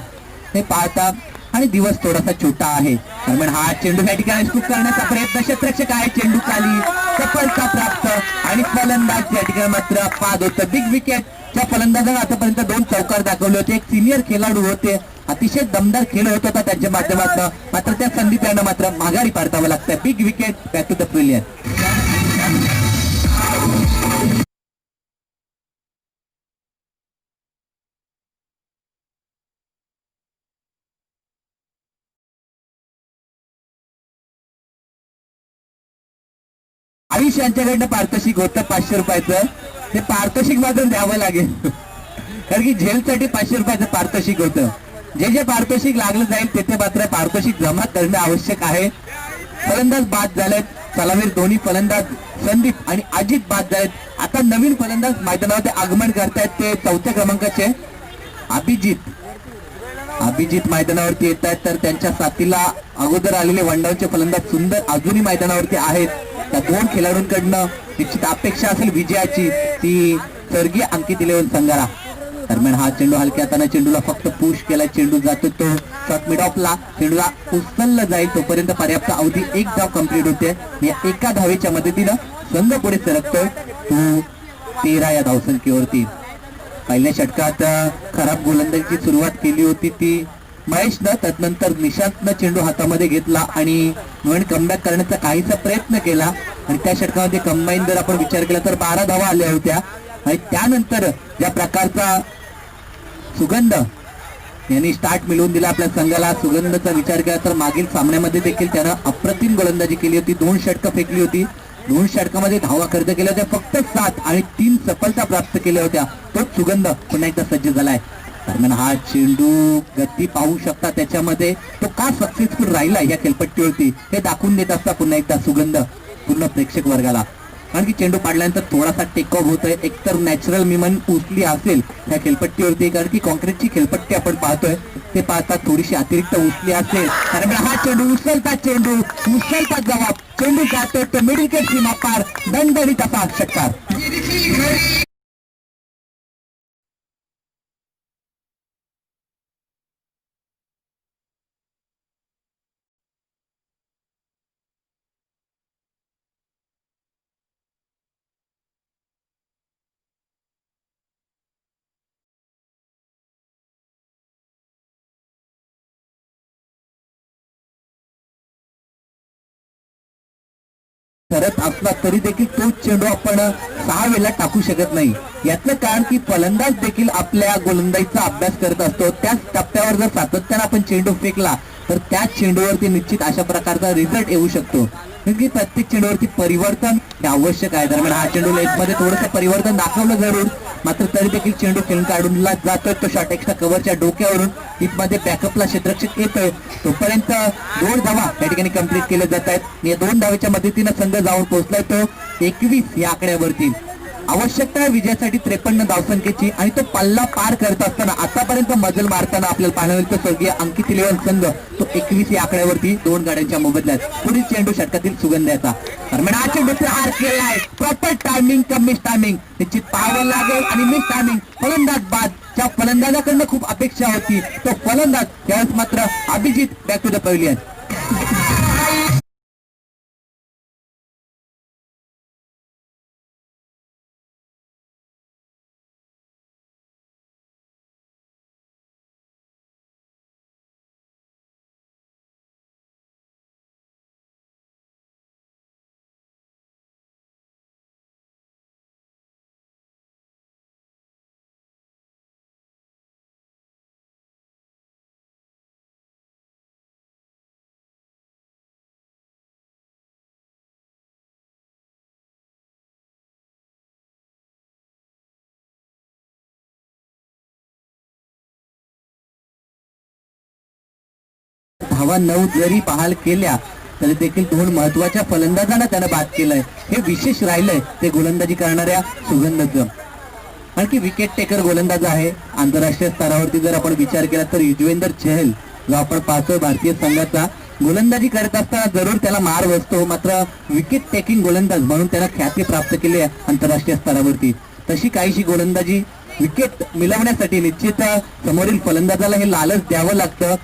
हे पाहता आणि दिवस थोडासा छोटा आहे. दरम्यान हा चेंडू या ठिकाणी स्कूप करण्याचा प्रयत्न, क्षेत्ररक्षक आहे, चेंडू खाली, सफलता प्राप्त आणि फलंदाज या ठिकाणी मात्र बाद होतं. Big wicket. त्या फलंदाजांना आतापर्यंत 2 चौकार दाखवले होते. एक सिनियर खेळाडू होते, अतिशय दमदार खेळ होत होता त्यांच्या माध्यमातून, मात्र त्या संधी त्यांना मात्र माघारी पारतावं लागतं. Big wicket, back to the pavilion. Ayush यांच्याकडनं पारितोषिक होतं 500 रुपयाचं. ते पारितोषिक मात्र द्यावं लागेल, कारण की झेलसाठी 500 रुपयाचं पारितोषिक होतं. जे जे पारितोषिक लागलं जाईल तेथे मात्र पारितोषिक जमा करणं आवश्यक आहे. फलंदाज बाद झालेत. सलामीर दोन्ही फलंदाज संदीप आणि अजित बाद झालेत. आता नवीन फलंदाज मैदानावर आगमन करतायत, ते 4थ्या क्रमांकाचे अभिजित मैदानावरती येत आहेत. तर त्यांच्या साथीला अगोदर आलेले वंडावचे फलंदाज सुंदर अजूनही मैदानावरती आहेत. त्या 2 खेळाडूंकडनं निश्चित अपेक्षा असेल विजयाची, ती स्वर्गीय अंकित 11 संघाला. दरम्यान हा चेंडू हलक्या हाताने चेंडूला फक्त पुश केला. चेंडू जातो तो शॉट मिड ऑफला. चेंडूला उचलला जाईल तोपर्यंत पर्याप्त अवधी 1 धाव कंप्लीट होते. या एका धावेच्या मदतीनं संघ पुढे सरकतो तो 13 या धावसंख्येवरती. पहिल्या षटकात खराब गोलंदाजीची सुरुवात केली होती ती महेशनं. त्यानंतर निशांतनं चेंडू हातामध्ये घेतला आणि नवीन कमबॅक करण्याचा काहीसा प्रयत्न केला आणि त्या षटकामध्ये कंबाईन जर आपण विचार केला तर 12 धावा आल्या होत्या. आणि त्यानंतर ज्या प्रकारचा सुगंध यांनी स्टार्ट मिळवून दिला आपल्या संघाला, सुगंधचा विचार केला तर मागील सामन्यामध्ये देखील त्यानं अप्रतिम गोलंदाजी केली होती. 2 षटकं फेकली होती. 2 षटकामध्ये धावा खर्च केल्या होत्या फक्त 7 आणि 3 सफलता प्राप्त केल्या होत्या. तोच सुगंध पुन्हा एकदा सज्ज झालाय. दरम्यान हा चेंडू गती पाहू शकता त्याच्यामध्ये, तो का सक्सेसफुल राहिला या खेळपट्टीवरती हे दाखवून देत असता पुन्हा एकदा सुगंध पूर्ण प्रेक्षक वर्गाला. कारण की चेंडू पाडल्यानंतर थोडासा टेक ऑफ होतोय. एकतर नॅचरल मिमन उचली असेल त्या खेळपट्टीवरती, कारण की कॉन्क्रीटची खेळपट्टी आपण पाहतोय ते पाहता थोडीशी अतिरिक्त उचली असेल. दरम्यान हा चेंडू उचलता जवाब, चेंडू जातो तो मिडल विकेट सीमा पार, दणदणीत असा षटकार. करत असला तरी देखील तोच चेंडू आपण 6 वेळेला टाकू शकत नाही. यातलं कारण की फलंदाज देखील आपल्या गोलंदाजीचा अभ्यास करत असतो. त्याच टप्प्यावर जर सातत्यानं आपण चेंडू फेकला तर त्याच चेंडूवरती निश्चित अशा प्रकारचा रिझल्ट येऊ शकतो. की प्रत्येक चेंडूवरती परिवर्तन हे आवश्यक आहे. दरम्यान हा चेंडू लेगमध्ये थोडंसं परिवर्तन दाखवलं जरूर, मात्र तरी देखील चेंडू खेळून काढूनला जातोय तो शॉट एक्स्ट्रा कव्हरच्या डोक्यावरून. मध्ये बॅकअपला क्षेत्ररक्षक येतोय तोपर्यंत 2 धावा त्या ठिकाणी कंप्लीट केल्या जात आहेत. या 2 धावेच्या मदतीनं संघ जाऊन पोहोचलाय तो 21 या आकड्यावरती. आवश्यकता आहे विजयासाठी 53 धावसंख्येची आणि तो पल्ला पार करत असताना आतापर्यंत मजल मारताना आपल्याला पाहायला मिळतं स्वर्गीय अंकित 11 संघ तो 21 या आकड्यावरती 2 गाड्यांच्या मोबदल्यात. पुढील चेंडू षटकातील सुगंधाचा. दरम्यान हा चेंडूचा हार केलाय. प्रॉपर टायमिंग का मिस टायमिंग निश्चित पाहावं लागेल आणि मिस टायमिंग फलंदाज बाद. त्या फलंदाजाकडनं खूप अपेक्षा होती, तो फलंदाज त्यावेळेस मात्र Abhijit back to the pavilion. धावा 9 जरी बहाल केल्या तरी देखील 2 महत्वाच्या फलंदाजांना त्यानं बाद केलंय. हे विशेष राहिलंय ते गोलंदाजी करणाऱ्या सुगंधचं. आणखी विकेट टेकर गोलंदाज आहे आंतरराष्ट्रीय स्तरावरती जर आपण विचार केला तर युजवेंद्र चहल जो आपण पाहतोय भारतीय संघाचा, गोलंदाजी करत असताना जरूर त्याला मार बसतो, मात्र विकेट टेकिंग गोलंदाज म्हणून त्याला ख्याती प्राप्त केली आहे आंतरराष्ट्रीय स्तरावरती. तशी काहीशी गोलंदाजी विकेट मिळवण्यासाठी निश्चित समोरील फलंदाजाला हे लालच द्यावं लागतं,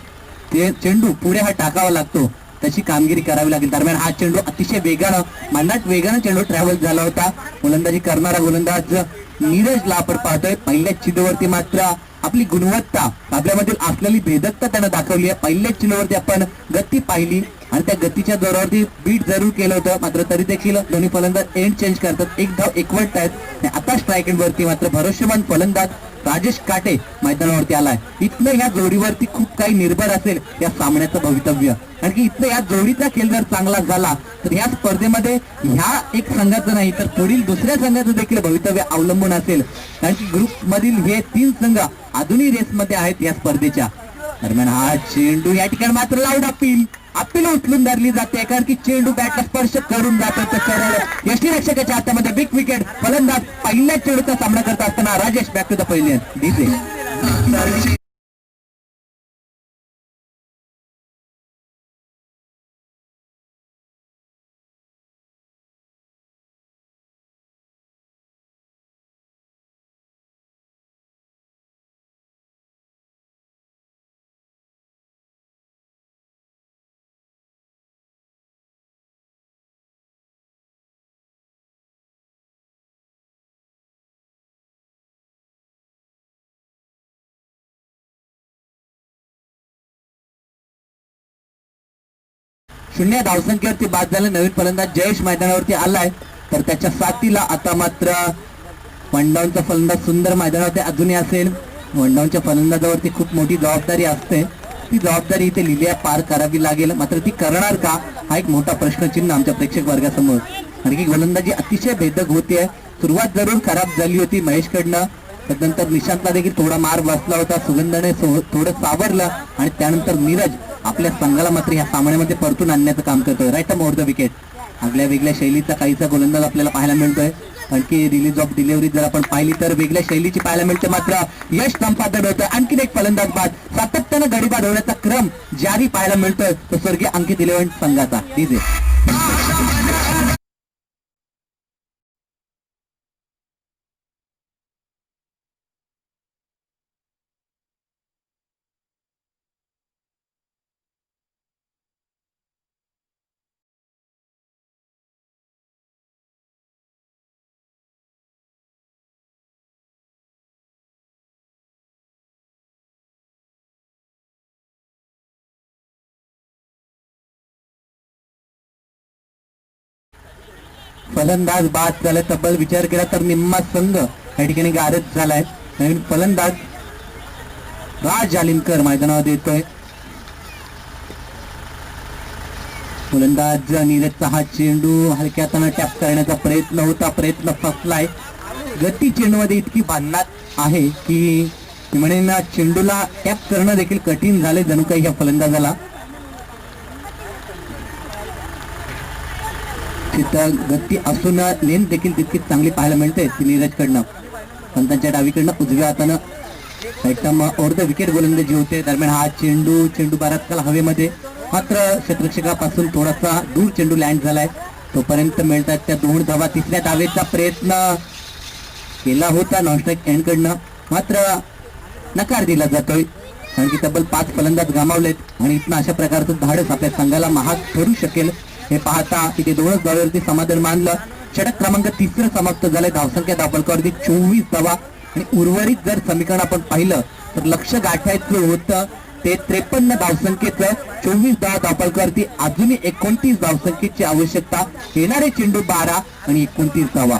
ते चेंडू पुढे हा टाकावा लागतो, तशी कामगिरी करावी लागेल. दरम्यान हा चेंडू अतिशय वेगानं भन्नाट वेगानं चेंडू ट्रॅव्हल झाला होता. गोलंदाजी करणारा गोलंदाज नीरजला आपण पाहतोय. पहिल्याच चेंडूवरती मात्र आपली गुणवत्ता, आपल्यामधील असलेली भेदकता त्यानं दाखवली आहे. पहिल्याच चेंडूवरती आपण गती पाहिली आणि त्या गतीच्या जोरावरती बीट जरूर केलं होतं, मात्र तरी देखील दोन्ही फलंदाज एंड चेंज करतात, एक धाव एकवटतायत. आता स्ट्राईक एंडवरती मात्र भरोसेमंद फलंदाज राजेश काटे मैदानावरती आलाय. इथनं या जोडीवरती खूप काही निर्भर असेल या सामन्याचं भवितव्य, कारण की इथनं या जोडीचा खेळ जर चांगला झाला तर या स्पर्धेमध्ये ह्या एक संघाचं नाही तर पुढील दुसऱ्या संघाचं देखील भवितव्य अवलंबून असेल, कारण की ग्रुप मधील हे 3 संघ अजूनही रेसमध्ये आहेत या स्पर्धेच्या. दरम्यान हा चेंडू या ठिकाणी मात्र लाऊड अपील उचलून धरली जाते, कारण की चेंडू बॅटला स्पर्श करून जातो. तर सरळ यष्टीरक्षकाच्या हातामध्ये बिग विकेट. फलंदाज पहिल्या चेंडूचा सामना करत असताना राजेश बॅक टू द पहिली दिसे. शून्य धावसंख्येवरती बाद झाले. नवीन फलंदाज जयेश मैदानावरती आलाय, तर त्याच्या साथीला आता मात्र वनडाऊनचा फलंदाज सुंदर मैदानावरती अजूनही असेल. वनडाऊनच्या फलंदाजावरती खूप मोठी जबाबदारी असते, ती जबाबदारी इथे लिहिल्या पार करावी लागेल, मात्र ती करणार का हा एक मोठा प्रश्नचिन्ह आमच्या प्रेक्षक वर्गासमोर. कारण की गोलंदाजी अतिशय भेदक होतीये. सुरुवात जरूर खराब झाली होती महेशकडनं, त्यानंतर निशांतला देखील थोडा मार बसला होता, सुगंधाने थोडं सावरलं आणि त्यानंतर नीरज आपल्या संघाला मात्र या सामन्यामध्ये परतून आणण्याचं काम करतोय. Right more the wicket. आपल्या वेगळ्या शैलीचा काहीसा गोलंदाज आपल्याला पाहायला मिळतोय, कारण की रिलीज ऑफ डिलिव्हरी जर आपण पाहिली तर वेगळ्या शैलीची पाहायला मिळते, मात्र यश संपादन होतं. आणखीन एक फलंदाज बाद. सातत्यानं गडी बाद होण्याचा क्रम जारी पाहायला मिळतोय तो स्वर्गीय अंकित 11 संघाचा. डीजे फलंदाज बाद झाला. तब्बल विचार केला तर निम्मा संघ या ठिकाणी गारद झालाय. नवीन फलंदाज राज जालिमकर मैदानावर येतोय. फलंदाज नीरजचा हा चेंडू हलक्या हाताने टॅप करण्याचा प्रयत्न होता, प्रयत्न फसलाय. गती चेंडूमध्ये इतकी बांधण्यात आहे की म्हणेन चेंडूला टॅप करणं देखील कठीण झाले जणू काही ह्या फलंदाजाला. तिथं गती असून लेन देखील तितकीच चांगली पाहायला मिळते ती नीरजकडनं. पण त्यांच्या डावीकडनं उजव्या हातानं एकदम ओव्हर द विकेट गोलंदाजी होते. दरम्यान हा चेंडू बराच काल हवेमध्ये, मात्र क्षेत्ररक्षकापासून थोडासा दूर चेंडू लँड झालाय. तोपर्यंत मिळतात त्या 2 धावा. तिसऱ्या धावेचा प्रयत्न केला होता नॉनस्ट्राईक एंड कडनं, मात्र नकार दिला जातोय, कारण की तब्बल 5 फलंदाज गमावलेत आणि इथनं अशा प्रकारचं धाडस आपल्या संघाला महाग ठरू शकेल हे पाहता इथे 2च धावेवरती समाधान मानलं. षटक क्रमांक 3 समाप्त झाले. धावसंख्या धावफलकावरती 24 धावा आणि उर्वरित जर समीकरण आपण पाहिलं तर लक्ष गाठायचं होतं ते 53 धावसंख्येचं. 24 धावा धावफलकावरती अजूनही 29 धावसंख्येची आवश्यकता. येणारे चेंडू 12 आणि 29 धावा.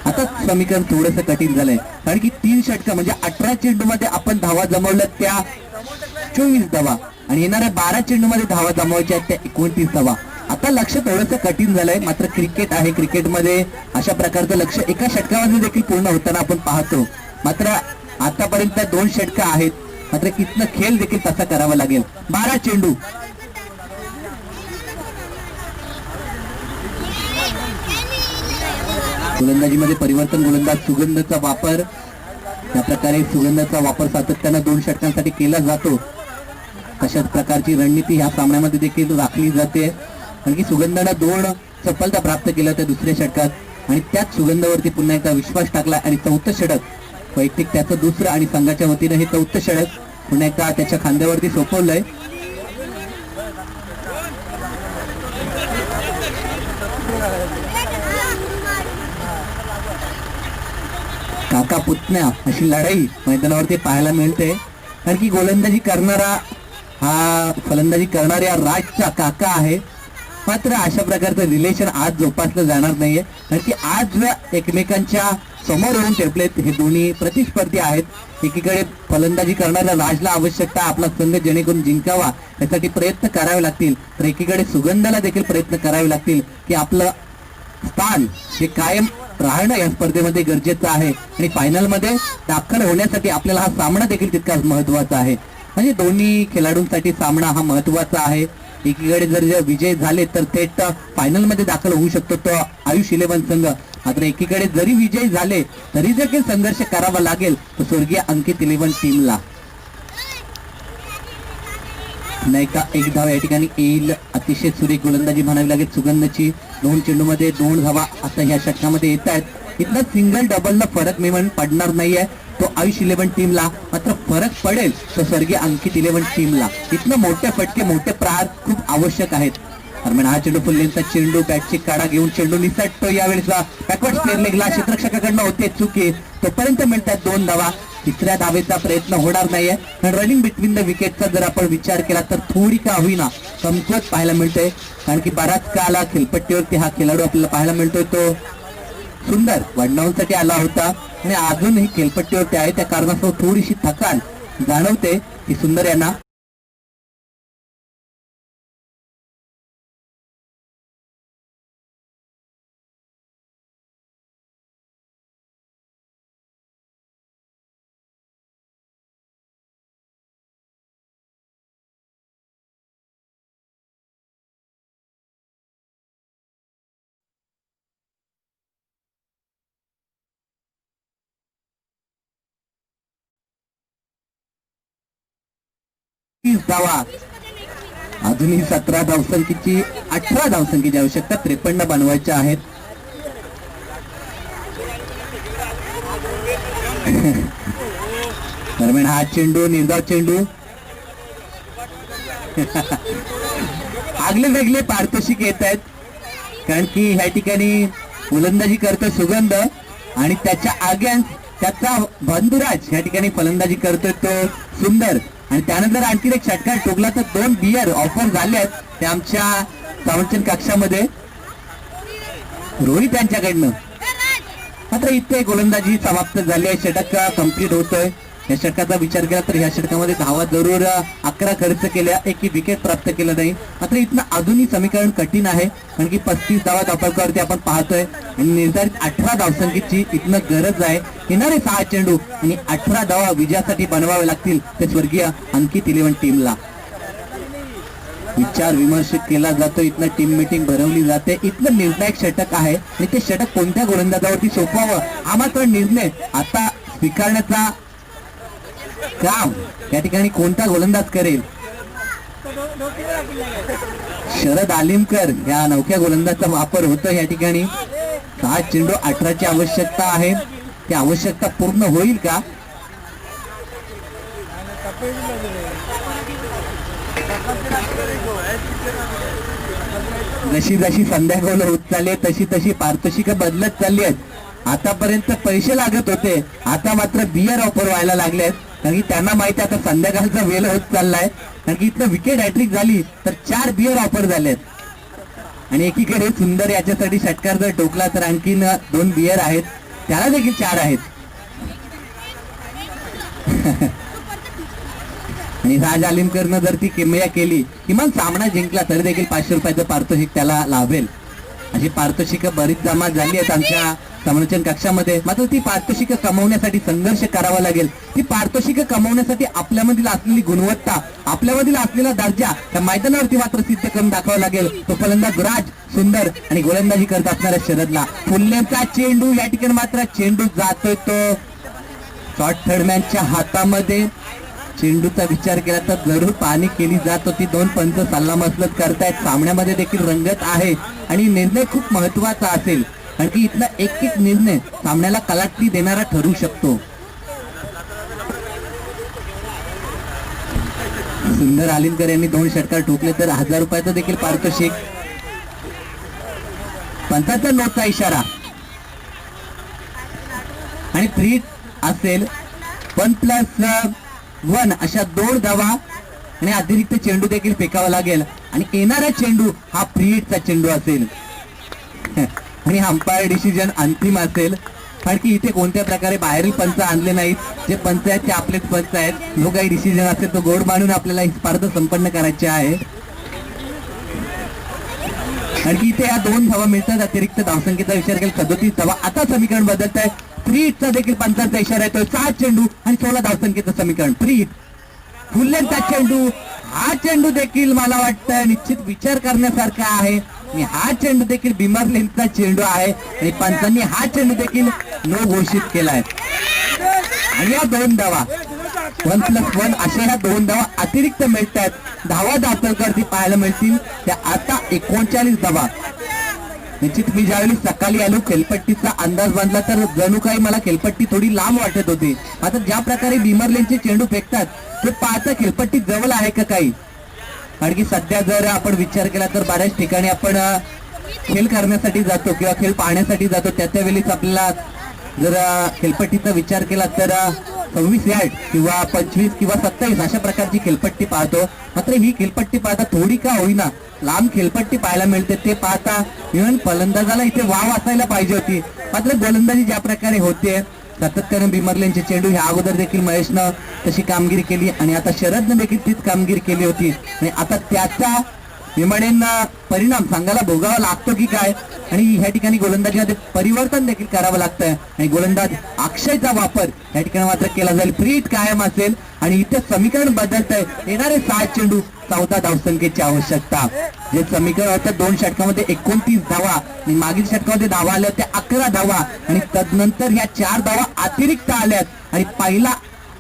आता समीकरण थोडंसं कठीण झालंय, कारण की 3 षटक म्हणजे 18 चेंडू मध्ये आपण धावा जमवल्या त्या 24 धावा आणि येणाऱ्या 12 चेंडू मध्ये धावा जमवायच्या त्या 29 धावा. आता लक्ष थोडंसं कठीण झालंय, मात्र क्रिकेट आहे. क्रिकेटमध्ये अशा प्रकारचं लक्ष एका षटकामध्ये देखील पूर्ण होताना आपण पाहतो. मात्र आतापर्यंत 2 षटकं आहेत, मात्र इथनं खेळ देखील तसा करावा लागेल. 12 चेंडू. गोलंदाजीमध्ये परिवर्तन. गोलंदाज सुगंधचा वापर, त्या प्रकारे सुगंधाचा वापर सातत्यानं 2 षटकांसाठी केला जातो. तशाच प्रकारची रणनीती ह्या सामन्यामध्ये देखील राखली जाते. कारण की सुगंधानं 2 सफलता प्राप्त केल्या त्या दुसऱ्या षटकात आणि त्याच सुगंधावरती पुन्हा एकदा विश्वास टाकला आणि 4थं षटक वैयक्तिक त्याचं दुसरं आणि संघाच्या वतीनं हे 4थं षटक पुन्हा एकदा त्याच्या खांद्यावरती सोपवलंय. काका पुतण्या अशी लढाई मैदानावरती पाहायला मिळते. कारण की गोलंदाजी करणारा हा फलंदाजी करणाऱ्या राजचा काका आहे. मात्र अशा प्रकारचं रिलेशन आज जोपासलं जाणार नाहीये. कारण की आज एकमेकांच्या समोर येऊन टेपलेत हे दोन्ही प्रतिस्पर्धी आहेत. एकीकडे फलंदाजी करणाऱ्या राजला आवश्यकता आपला संघ जेणेकरून जिंकावा यासाठी प्रयत्न करावे लागतील, तर एकीकडे सुगंधाला देखील प्रयत्न करावे लागतील की आपलं स्थान हे कायम राहणं या स्पर्धेमध्ये गरजेचं आहे. आणि फायनलमध्ये दाखल होण्यासाठी आपल्याला हा सामना देखील तितकाच महत्वाचा आहे. म्हणजे दोन्ही खेळाडूंसाठी सामना हा महत्वाचा आहे. एकीकडे जर विजय झाले तर थेट फायनलमध्ये दाखल होऊ शकतो तो आयुष 11 संघ. मात्र एकीकडे जरी विजय झाले तरी देखील संघर्ष करावा लागेल तो स्वर्गीय अंकित 11 टीमला. नाही का एक धाव या ठिकाणी येईल. अतिशय सुरेख गोलंदाजी म्हणावी लागेल सुगंधची. 2 चेंडूमध्ये 2 धावा आता ह्या षटकामध्ये येत आहेत. इथला सिंगल डबलला फरक मी पडणार नाहीये तो आयुष 11 टीमला, मात्र फरक पडेल तो स्वर्गीय अंकित 11 टीमला. इथनं मोठे फटके मोठे प्रहार खूप आवश्यक आहेत. दरम्यान हा चेंडू फुल्लेंचा चेंडू बॅटची काढा घेऊन चेंडू निसटतो. यावेळेस बॅकवर्ड स्क्वेअर लेगला क्षेत्ररक्षकाकडनं होते चुकी. तोपर्यंत मिळतात 2 धावा. तिसऱ्या धावेचा प्रयत्न होणार नाहीये. रनिंग बिटवीन द विकेटचा जर आपण विचार केला तर थोडी का होईना कमकुवत पाहायला मिळते. कारण की बराच काळ खेळपट्टीवरती हा खेळाडू आपल्याला पाहायला मिळतोय तो सुंदर वडनावूनसाठी आला होता आणि अजूनही खेळपट्टीवरती आहे. त्या कारणास्तव थोडीशी थकान जाणवते की सुंदर यांना. धावा अजूनही 17 धावसंख्येची 18 धावसंख्येची आवश्यकता 53 बनवायच्या आहेत. दरम्यान हा चेंडू निर्धाव चेंडू आगले वेगळे पारितोषिक येत आहेत. कारण की ह्या ठिकाणी गोलंदाजी करतो सुगंध आणि त्याच्या अगेन्स्ट त्याचा बंधुराज या ठिकाणी फलंदाजी करतोय तो सुंदर. आणि त्यानंतर आणखी एक षटकार टोकला तर 2 बियर ऑफर झाले आहेत ते आमच्या संरक्षण कक्षामध्ये रोहित यांच्याकडनं. मात्र इथे गोलंदाजी समाप्त झाली आहे. षटक कंप्लीट होतोय. या षटकाचा विचार केला तर ह्या षटकामध्ये धावा जरूर 11 खर्च केल्या, एकही विकेट प्राप्त केलं नाही. मात्र इथनं अजूनही समीकरण कठीण आहे. कारण की 35 धावा धावफलकावरती आपण पाहतोय आणि निर्धारित 18 धावसंख्येची इथनं गरज आहे. येणारे 6 चेंडू आणि 18 धावा विजयासाठी बनवावे लागतील ते स्वर्गीय अंकित 11 टीमला. विचार विमर्श केला जातो. इथनं टीम मीटिंग भरवली जाते. इथलं निर्णायक षटक आहे आणि ते षटक कोणत्या गोलंदाजावरती सोपवावं हा मात्र निर्णय आता स्वीकारण्याचा काम या ठिकाणी कोणता गोलंदाज करेल. शरद आलिमकर या नौक्या गोलंदाजाचा वापर होतो या ठिकाणी. 6 चेंडू 18ची आवश्यकता आहे. ती आवश्यकता पूर्ण होईल का. जशी जशी संध्याकाळ होत चालली आहे तशी तशी पारितोषिकं बदलत चालली आहेत. आतापर्यंत पैसे लागत होते, आता मात्र बियर ऑफर व्हायला लागले आहेत. कारण की त्यांना माहिती आता संध्याकाळचा वेळ होत चाललाय. कारण की इथं विकेट हॅट्रिक झाली तर 4 बियर ऑफर झालेत. आणि एकीकडे सुंदर याच्यासाठी षटकार जर टोकला तर आणखीन 2 बियर आहेत, त्याला देखील 4 आहेत. आणि राज आलिमकरनं जर ती किमया केली किमान सामना जिंकला तरी देखील 500 रुपयाचं पारितोषिक त्याला लाभेल. अशी पारितोषिकं बरीच जमा झाली आहेत आमच्या संरक्षण कक्षामध्ये. मात्र ती पारितोषिकं कमवण्यासाठी संघर्ष करावा लागेल. ती पारितोषिकं कमवण्यासाठी आपल्यामधील असलेली गुणवत्ता, आपल्यामधील असलेला दर्जा त्या मैदानावरती मात्र सिद्ध करून दाखवावा लागेल. तो फलंदाज राज सुंदर आणि गोलंदाजी करत असणाऱ्या शरदला. फुल्लेंचा चेंडू या ठिकाणी मात्र चेंडू जातोय तो शॉर्ट थर्डमॅनच्या हातामध्ये. चेंडूचा विचार केला तर जरूर पाहणी केली जात होती. दोन पंच सल्लामसलत करतायत. सामन्यामध्ये देखील रंगत आहे आणि निर्णय खूप महत्वाचा असेल, कारण की इथला एक एक निर्णय सामन्याला कलाटणी देणारा ठरू शकतो. सुंदर आलिनकर यांनी 2 षटकार ठोकले तर 1000 रुपयाचं देखील पारितोषिक. पंचाचा नोटचा इशारा आणि 3 असेल. 1+1 अशा 2 धावा आणि अतिरिक्त चेंडू देखील फेकावा लागेल आणि येणारा चेंडू हा फ्री हिटचा चेंडू असेल आणि अंपायर डिसिजन अंतिम असेल, कारण की इथे कोणत्या प्रकारे बाहेरील पंच आणले नाहीत. जे पंच आहेत ते आपलेच पंच आहेत. जो काही डिसिजन असेल तो गोड मानून आपल्याला ही स्पर्धा संपन्न करायची आहे. कारण की इथे या 2 धावा मिळतात. अतिरिक्त धावसंख्येचा विचार केला 37 धावा. आता समीकरण बदलत आहे. फ्री हिटचा देखील पंचांचा इशारा येतोय. 7 चेंडू आणि 16 धावसंख्येचं समीकरण. फ्री हिट फुल्लेंचा चेंडू. हा चेंडू देखील मला वाटतं निश्चित विचार करण्यासारखा आहे आणि हा चेंडू देखील बिमर्लेनचा चेंडू आहे आणि पंचांनी हा चेंडू देखील नो घोषित केलाय. आणि या 2 धावा 1+1 अशा ह्या 2 धावा अतिरिक्त मिळतात. धावा दाखलकरती पाहायला मिळतील त्या आता 39 धावा. निश्चित मी ज्यावेळी सकाळी आलो खेळपट्टीचा अंदाज बांधला तर जणू काही मला खेळपट्टी थोडी लांब वाटत होती. आता ज्या प्रकारे बिमर्लेनचे चेंडू फेकतात ते पाहता खेळपट्टी जवळ आहे का काही. कारण की सध्या जर आपण विचार केला तर बऱ्याच ठिकाणी आपण खेळ करण्यासाठी जातो किंवा खेळ पाहण्यासाठी जातो. त्या वेळीच आपल्याला जर खेळपट्टीचा विचार केला तर 26 यार्ड किंवा 25 किंवा 27 अशा प्रकारची खेळपट्टी पाहतो. मात्र ही खेळपट्टी पाहता थोडी का होईना लांब खेळपट्टी पाहायला मिळते. ते पाहता इव्हन फलंदाजाला इथे वाव असायला पाहिजे होती. मात्र गोलंदाजी ज्या प्रकारे होते सातत्याने बिमर्लेनचे चेंडू ह्या अगोदर देखील महेशनं तशी कामगिरी केली आणि आता शरदनं देखील तीच कामगिरी केली होती आणि आता त्याचा विमानेंना परिणाम सांगायला भोगावा लागतो की काय. आणि ह्या ठिकाणी गोलंदाजीमध्ये परिवर्तन देखील करावं लागतंय आणि गोलंदाज अक्षयचा वापर या ठिकाणी मात्र केला जाईल. फ्री हिट कायम असेल आणि इथे समीकरण बदलत आहे. येणारे 7 चेंडू 14 धावसंख्येची आवश्यकता. जे समीकरण होतं 2 षटकामध्ये 29 धावा आणि मागील षटकामध्ये धावा आल्या होत्या 11 धावा आणि तदनंतर ह्या 4 धावा अतिरिक्त आल्यात आणि पहिला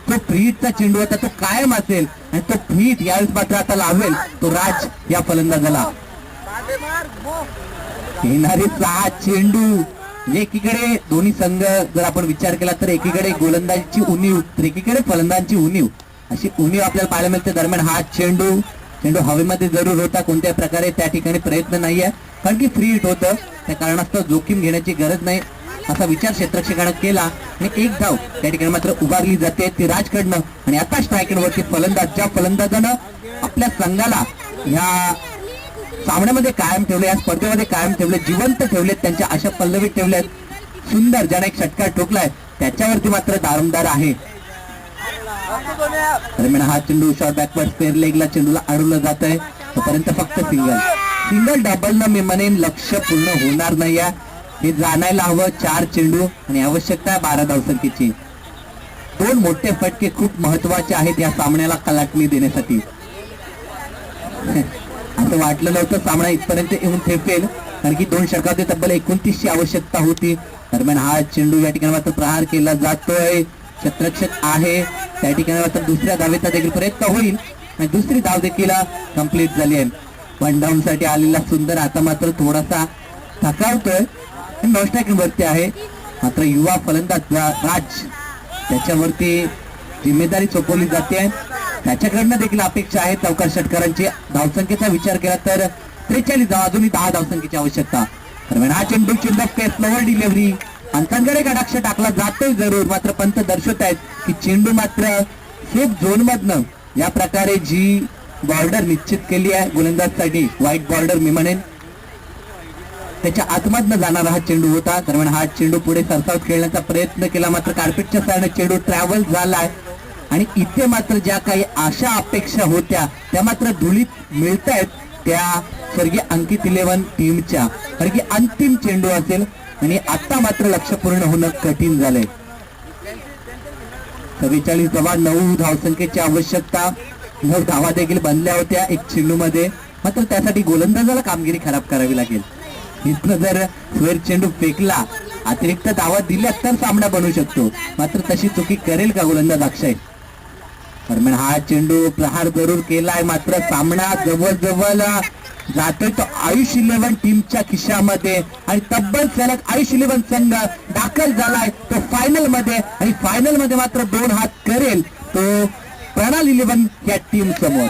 तो फ्री हिटचा चेंडू होता तो कायम असेल आणि तो फ्री हिट यावेळेस मात्र आता लावेल तो राज या फलंदाजाला. येणारे 6 चेंडू. एकीकडे दोन्ही संघ जर आपण विचार केला तर एकीकडे गोलंदाजीची उणीव तर एकीकडे फलंदाजांची उणीव अशी उणीव आपल्याला पाहायला मिळते. दरम्यान हा चेंडू हवेमध्ये जरूर होता. कोणत्या प्रकारे त्या ठिकाणी प्रयत्न नाहीये कारण की फ्री हिट होतं. त्या कारणास्तव जोखीम घेण्याची गरज नाही असा विचार क्षेत्ररक्षकानं केला आणि 1 धाव त्या ठिकाणी मात्र उभारली जाते ती राजकडनं. आणि आता स्ट्रायकरवरती फलंदाज ज्या फलंदाजानं आपल्या संघाला ह्या सामन्यामध्ये कायम ठेवले, या स्पर्धेमध्ये कायम ठेवले, जिवंत ठेवलेत, त्यांच्या आशा पल्लवीत ठेवल्यात. सुंदर ज्याने एक षटकार ठोकलाय त्याच्यावरती मात्र दारोमदार आहे. दरम्यान हा चेंडू शॉर्ट बॅकवर्ड स्पेअर लेगला चेंडूला अडवलं जात आहे. तोपर्यंत फक्त सिंगल डबल न मी म्हणेन लक्ष पूर्ण होणार नाही. हे जाणायला हवं 4 चेंडू आणि आवश्यकता आहे 12 धावसंख्येची. 2 मोठे फटके खूप महत्वाचे आहेत या सामन्याला कलाटणी देण्यासाठी. असं वाटलं नव्हतं सामना इथपर्यंत येऊन ठेपेल कारण की 2 षटकामध्ये तब्बल 29ची आवश्यकता होती. दरम्यान हा चेंडू या ठिकाणी मात्र प्रहार केला जातोय. क्षेत्ररक्षक आहे त्या ठिकाणी मात्र दुसऱ्या धावेचा देखील प्रयत्न होईल आणि दुसरी धाव देखील कंप्लीट झाली आहे. 1 डाऊन साठी आलेला सुंदर आता मात्र थोडासा थकावतोय. वरती आहे मात्र युवा फलंदाज राज त्याच्यावरती जिम्मेदारी सोपवली जाते. त्याच्याकडनं देखील अपेक्षा आहे चौकार षटकारांची. धावसंख्येचा विचार केला तर 43 धावा अजूनही 10 धावसंख्येची आवश्यकता. दरम्यान हा चेंडू स्लोवर डिलिव्हरी पंचांकडे कटाक्ष टाकला जातोय जरूर. मात्र पंत दर्शवत आहेत की चेंडू मात्र सेफ झोन मधनं या प्रकारे जी बॉर्डर निश्चित केली आहे गोलंदाजसाठी व्हाईट बॉर्डर मी म्हणेन त्याच्या आतमधनं जाणारा हा चेंडू होता. दरम्यान हा चेंडू पुढे सरसावत खेळण्याचा प्रयत्न केला मात्र कार्पेटच्या साईडने चेंडू ट्रॅव्हल झालाय आणि इथे मात्र ज्या काही आशा अपेक्षा होत्या त्या मात्र धुळीत मिळत आहेत त्या स्वर्गीय अंकित 11 टीमच्या. कारण की अंतिम चेंडू असेल आणि आता मात्र लक्ष पूर्ण होणं कठीण झालंय. 44 धावा 9 धावसंख्येची आवश्यकता. 9 धावा देखील बनल्या होत्या 1 चेंडू मध्ये. मात्र त्यासाठी गोलंदाजाला कामगिरी खराब करावी लागेल. इथनं जर स्वेर चेंडू फेकला अतिरिक्त धावा दिल्या तर सामना बनू शकतो. मात्र तशी चुकी करेल का गोलंदाज अक्षय. दरम्यान हा चेंडू प्रहार जरूर केलाय, मात्र सामना जवळ जातोय तो आयुष 11 टीमच्या खिशामध्ये आणि तब्बल सलग आयुष 11 संघ दाखल झालाय तो फायनल मध्ये, आणि फायनल मध्ये मात्र 2 हात करेल तो प्रणाल 11 या टीम समोर.